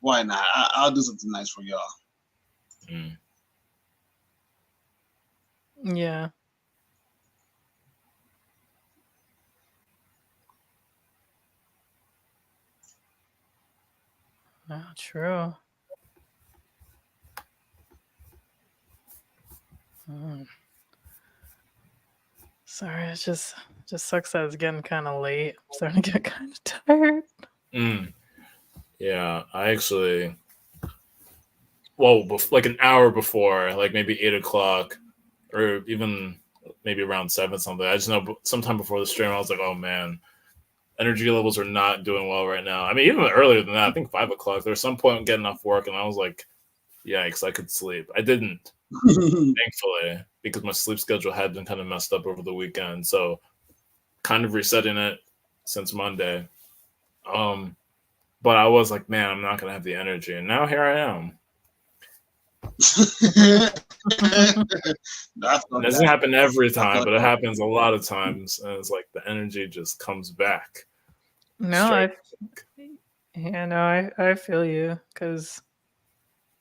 why not? I'll do something nice for y'all. Mm. Yeah. Oh, true. Sorry, it just sucks that it's getting kind of late. I'm starting to get kind of tired. Yeah, I actually, like an hour before, like maybe 8 o'clock, or even maybe around 7 something. I just know sometime before the stream, I was like, oh man, energy levels are not doing well right now. I mean, even earlier than that, I think 5 o'clock. There was some point getting off work, and I was like, yikes, I could sleep. I didn't, thankfully, because my sleep schedule had been kind of messed up over the weekend. So, kind of resetting it since Monday. But I was like, man, I'm not gonna have the energy, and now here I am. It doesn't happen every time, but it happens a lot of times, and it's like the energy just comes back. No, I feel you, because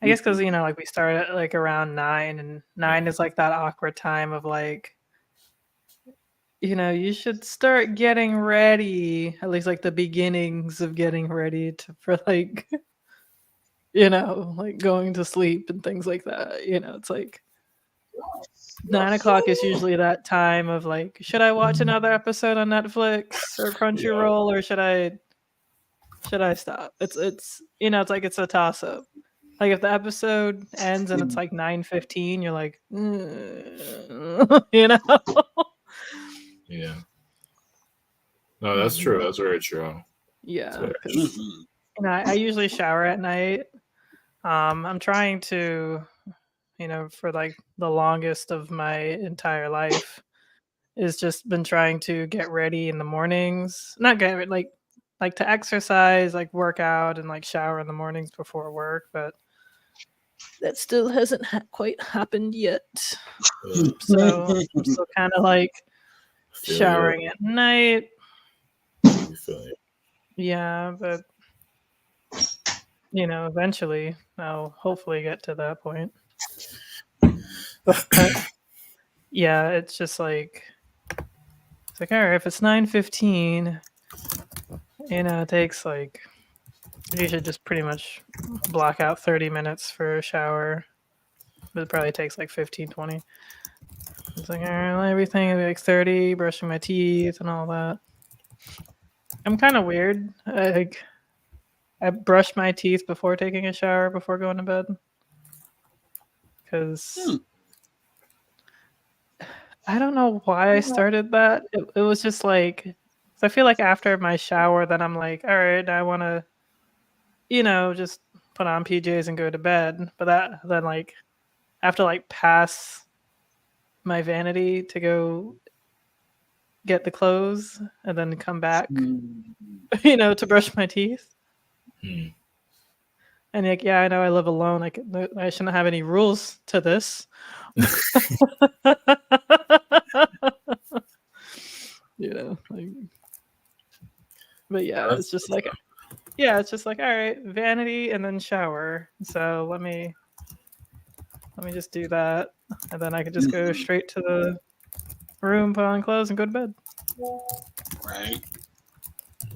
I guess because like we start at like around 9, and 9 is like that awkward time of like, you should start getting ready, at least like the beginnings of getting ready for like, like going to sleep and things like that. It's like 9 o'clock is usually that time of like, should I watch another episode on Netflix or Crunchyroll, or should I stop? It's it's like it's a toss up. Like if the episode ends and it's like 9:15, you're like, Yeah. No, that's true. That's very true. Yeah, because I usually shower at night. I'm trying to, for like the longest of my entire life, is just been trying to get ready in the mornings. Not get ready, like to exercise, like work out, and like shower in the mornings before work, but that still hasn't quite happened yet. So I'm still kind of like showering at night. Yeah, but eventually I'll hopefully get to that point. But, yeah, it's just like, it's like, all right, if it's 9:15, it takes like, you should just pretty much block out 30 minutes for a shower, but it probably takes like 15, 20. It's like, all right, everything will be like 30, brushing my teeth and all that. I'm kind of weird. I brush my teeth before taking a shower before going to bed, because I don't know why I started that. It was just like, so I feel like after my shower, then I'm like, all right, I want to, just put on PJs and go to bed. But then like, I have to like pass my vanity to go get the clothes and then come back, to brush my teeth. And like, yeah, I know I live alone. I shouldn't have any rules to this. But yeah, it's just like, all right, vanity and then shower. So let me just do that, and then I could just go straight to the room, put on clothes, and go to bed. Right.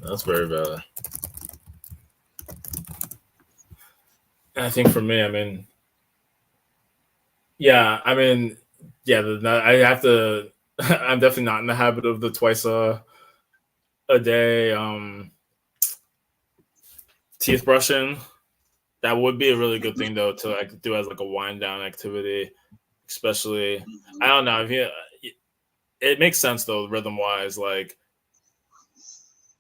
That's very valid. I think for me, I mean, I have to. I'm definitely not in the habit of the twice a a day. Teeth brushing. That would be a really good thing though to like do as like a wind down activity, especially. I don't know if you. It makes sense though, rhythm wise. Like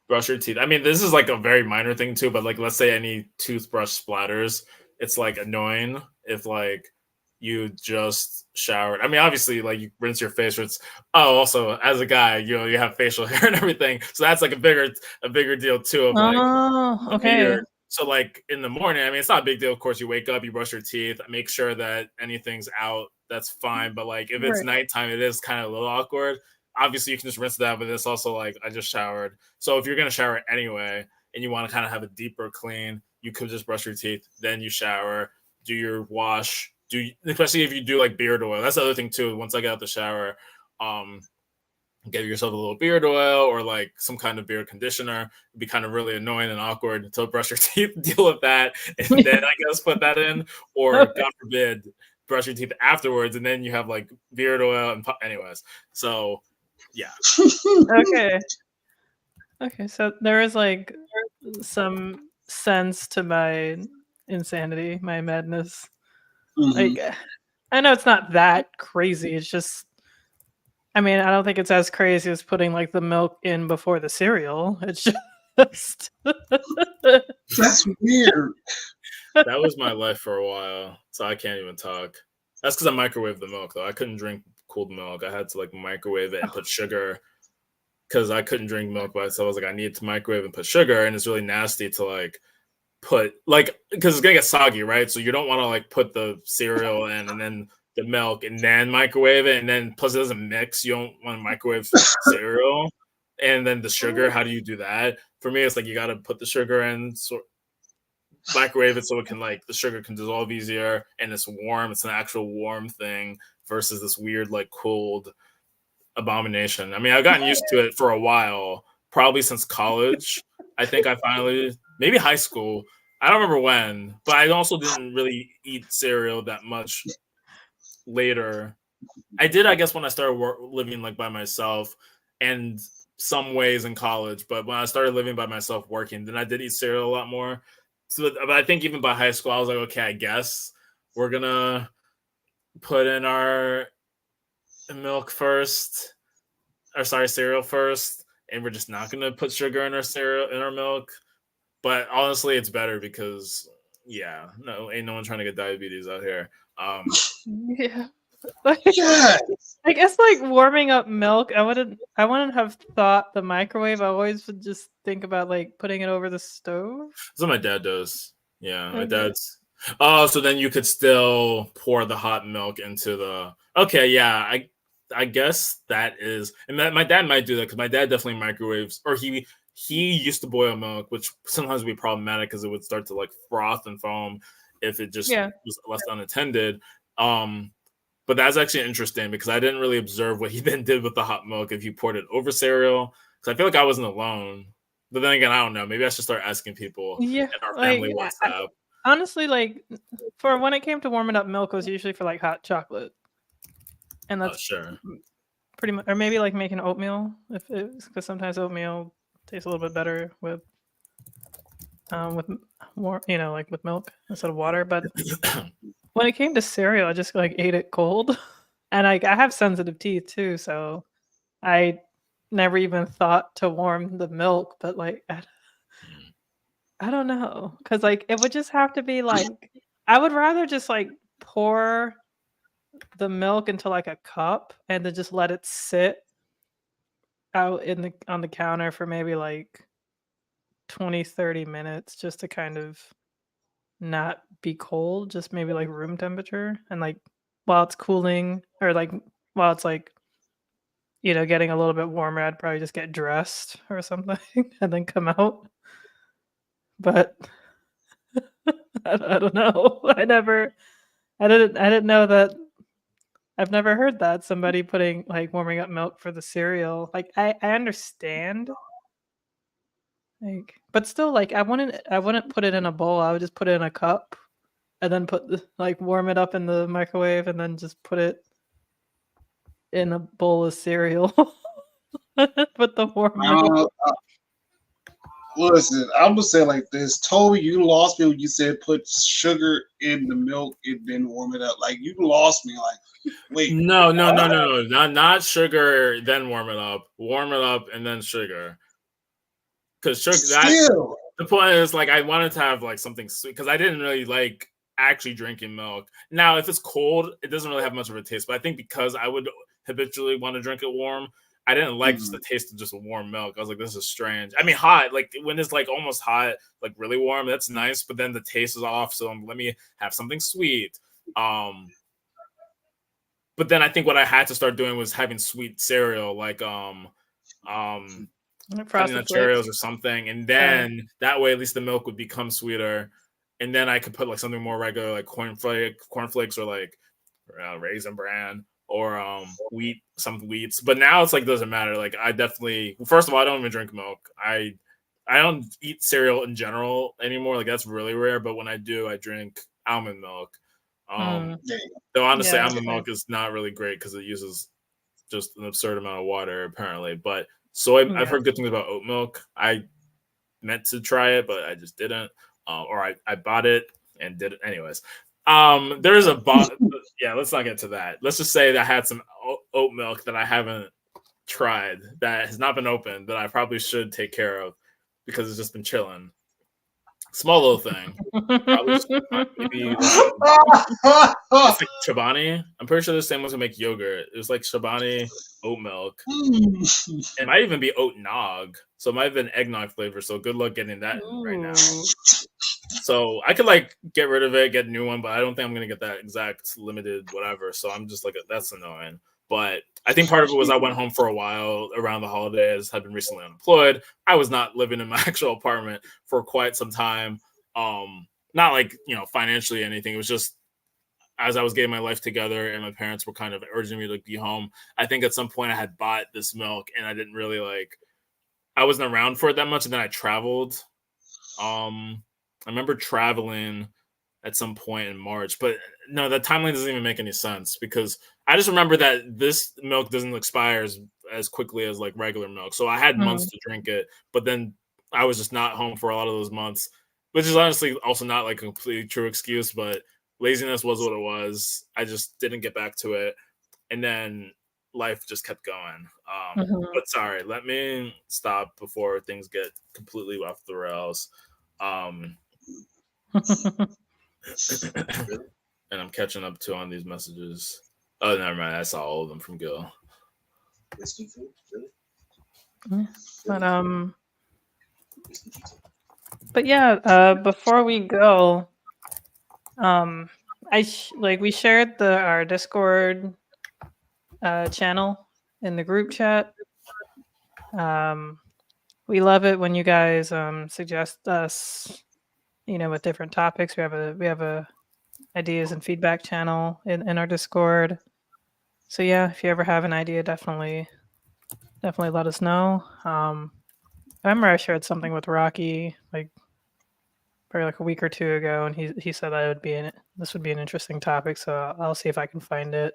brush your teeth. I mean, this is like a very minor thing too, but like let's say any toothbrush splatters, it's like annoying if like you just showered. I mean, obviously, like you rinse your face. It's also as a guy, you have facial hair and everything, so that's like a bigger deal too. Of like Oh, okay, okay. so like in the morning. I mean, it's not a big deal. Of course, you wake up, you brush your teeth, make sure that anything's out. That's fine. But like if it's Right. nighttime, it is kind of a little awkward. Obviously, you can just rinse that, but it's also like I just showered. So if you're gonna shower anyway and you want to kind of have a deeper clean, you could just brush your teeth, then you shower, do your wash, especially if you do like beard oil. That's the other thing too. Once I get out the shower, get yourself a little beard oil or like some kind of beard conditioner. It'd be kind of really annoying and awkward to brush your teeth, deal with that, and then I guess put that in, or God forbid, brush your teeth afterwards, and then you have like beard oil and anyways. So yeah. Okay. Okay, so there is like some sense to my insanity, my madness. Like, I know it's not that crazy. It's just, I mean, I don't think it's as crazy as putting like the milk in before the cereal. It's just That's weird. That was my life for a while, so I can't even talk. That's because I microwaved the milk though. I couldn't drink cooled milk. I had to like microwave it and put sugar because I couldn't drink milk by itself. I was like, I need to microwave and put sugar, and it's really nasty to like put like because it's gonna get soggy, right? So you don't want to like put the cereal in and then the milk and then microwave it, and then plus it doesn't mix. You don't want to microwave cereal and then the sugar. How do you do that? For me, it's like you got to put the sugar in, so microwave it so it can like the sugar can dissolve easier and it's warm. It's an actual warm thing versus this weird like cold abomination. I mean, I've gotten used to it for a while, probably since college. I think I finally, maybe high school. I don't remember when, but I also didn't really eat cereal that much later. I did, I guess, when I started living like by myself, and some ways in college. But when I started living by myself, working, then I did eat cereal a lot more. So, but I think even by high school, I was like, okay, I guess we're gonna put in our milk first, or sorry, cereal first, and we're just not gonna put sugar in our cereal in our milk. But honestly, it's better because yeah, no, ain't no one trying to get diabetes out here. yeah. Yeah. I guess like warming up milk, I wouldn't have thought the microwave. I always would just think about like putting it over the stove. That's what my dad does. Yeah, my Okay. dad's. Oh, so then you could still pour the hot milk into the. Okay, yeah, I guess that is, and that my dad might do that because my dad definitely microwaves, or he used to boil milk, which sometimes would be problematic because it would start to like froth and foam if it just Yeah. was left unattended. But that's actually interesting because I didn't really observe what he then did with the hot milk if you poured it over cereal. Because I feel like I wasn't alone. But then again, I don't know. Maybe I should start asking people Yeah. in our Like family WhatsApp. honestly, like for when it came to warming up milk, it was usually for like hot chocolate, and that's Sure. pretty much, or maybe like making oatmeal if it's because sometimes oatmeal tastes a little bit better with more, like with milk instead of water. But when it came to cereal, I just like ate it cold, and I have sensitive teeth too, so I never even thought to warm the milk. But like I don't know, because like it would just have to be like I would rather just like pour the milk into like a cup and then just let it sit out on the counter for maybe like 20-30 minutes just to kind of not be cold, just maybe like room temperature, and like while it's cooling or like while it's like getting a little bit warmer, I'd probably just get dressed or something and then come out. But I don't know. I didn't know that. I've never heard that somebody putting like warming up milk for the cereal. Like I understand, like, but still, like I wouldn't put it in a bowl. I would just put it in a cup and then like warm it up in the microwave and then just put it in a bowl of cereal. Put the warm milk. Listen, I'm gonna say like this, Toby. You lost me when you said put sugar in the milk and then warm it up. Like you lost me. Like, wait, No, not sugar. Then warm it up, and then sugar. Because sugar, that still. the point is like I wanted to have like something sweet because I didn't really like actually drinking milk. Now, if it's cold, it doesn't really have much of a taste. But I think because I would habitually want to drink it warm, I didn't like just the taste of just warm milk. I was like, this is strange. I mean, hot, like when it's like almost hot, like really warm, that's nice. But then the taste is off. So let me have something sweet. But then I think what I had to start doing was having sweet cereal, like Honey Frosted Nut Flakes. Cheerios or something, and then that way at least the milk would become sweeter, and then I could put like something more regular, like cornflakes, or like Raisin Bran, or some wheats. But now it's like doesn't matter. Like I definitely, first of all, I don't even drink milk. I don't eat cereal in general anymore. Like that's really rare. But when I do, I drink almond milk. Though honestly, Yeah, almond milk is not really great because it uses just an absurd amount of water apparently. But I've heard good things about oat milk. I meant to try it, but I just didn't. Or I bought it and did it anyways. There's a yeah. Let's not get to that. Let's just say that I had some oat milk that I haven't tried that has not been opened that I probably should take care of because it's just been chilling. Small little thing. Probably just maybe it's like Chobani. I'm pretty sure the same ones who make yogurt. It was like Chobani oat milk. It might even be oat nog. So it might have been eggnog flavor. So good luck getting that right now. So I could like get rid of it, get a new one, but I don't think I'm gonna get that exact limited whatever. So I'm just like that's annoying. But I think part of it was I went home for a while around the holidays, had been recently unemployed. I was not living in my actual apartment for quite some time. Not like, financially anything. It was just as I was getting my life together and my parents were kind of urging me to be home. I think at some point I had bought this milk and I didn't really I wasn't around for it that much. And then I traveled. I remember traveling at some point in March, but no, that timeline doesn't even make any sense because I just remember that this milk doesn't expire as quickly as like regular milk. So I had months to drink it, but then I was just not home for a lot of those months, which is honestly also not like a completely true excuse, but laziness was what it was. I just didn't get back to it. And then life just kept going. But sorry, let me stop before things get completely off the rails. And I'm catching up to on these messages. Oh, never mind. I saw all of them from Gil. But yeah, before we go, we shared our Discord channel in the group chat. We love it when you guys suggest us, with different topics. We have a ideas and feedback channel in our Discord. So yeah, if you ever have an idea, definitely let us know. I remember I shared something with Rocky probably like a week or two ago, and he said this would be an interesting topic. So I'll see if I can find it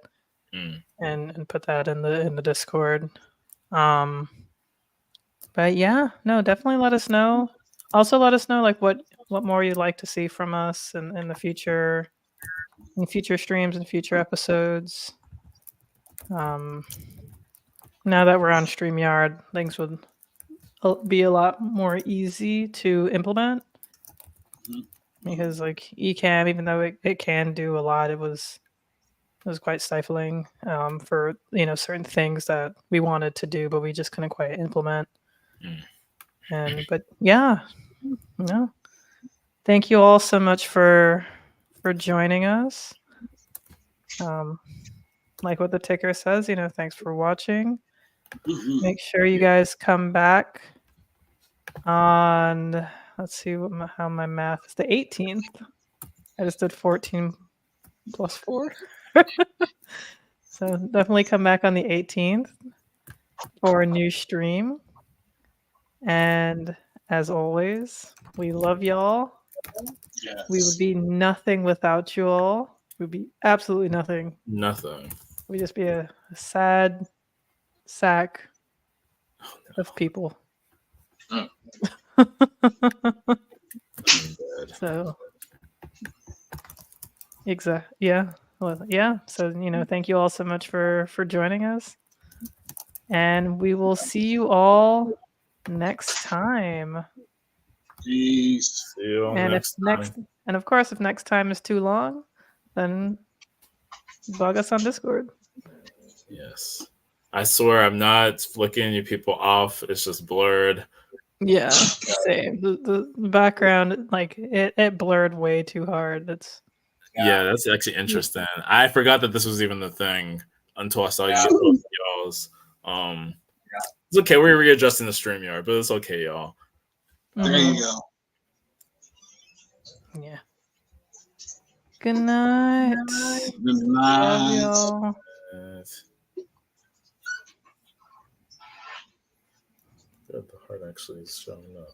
and put that in the Discord. But yeah, no, definitely let us know. Also, let us know what more you'd like to see from us in the future, in future streams and future episodes. Now that we're on StreamYard, things would be a lot more easy to implement because Ecamm, even though it can do a lot, it was quite stifling for certain things that we wanted to do, but we just couldn't quite implement. But yeah, thank you all so much for joining us. Like what the ticker says, thanks for watching. Make sure you guys come back on, let's see how my math is, the 18th. I just did 14 plus 4. So definitely come back on the 18th for a new stream. And as always, we love y'all. Yes. We would be nothing without you all. We'd be absolutely nothing. Nothing. We'd just be a sad sack of people. So, yeah. Well, yeah. So, thank you all so much for joining us. And we will see you all next time. Peace. See you And next time. and of course, if next time is too long, then bug us on Discord. Yes. I swear I'm not flicking you people off. It's just blurred. Yeah, same. The background, like it blurred way too hard. Yeah, that's actually interesting. I forgot that this was even the thing until I saw you post y'all's. It's okay. We're readjusting the StreamYard, but it's okay, y'all. There you go. Yeah. Good night. Good Love night. y'all. Good, the heart actually is showing up.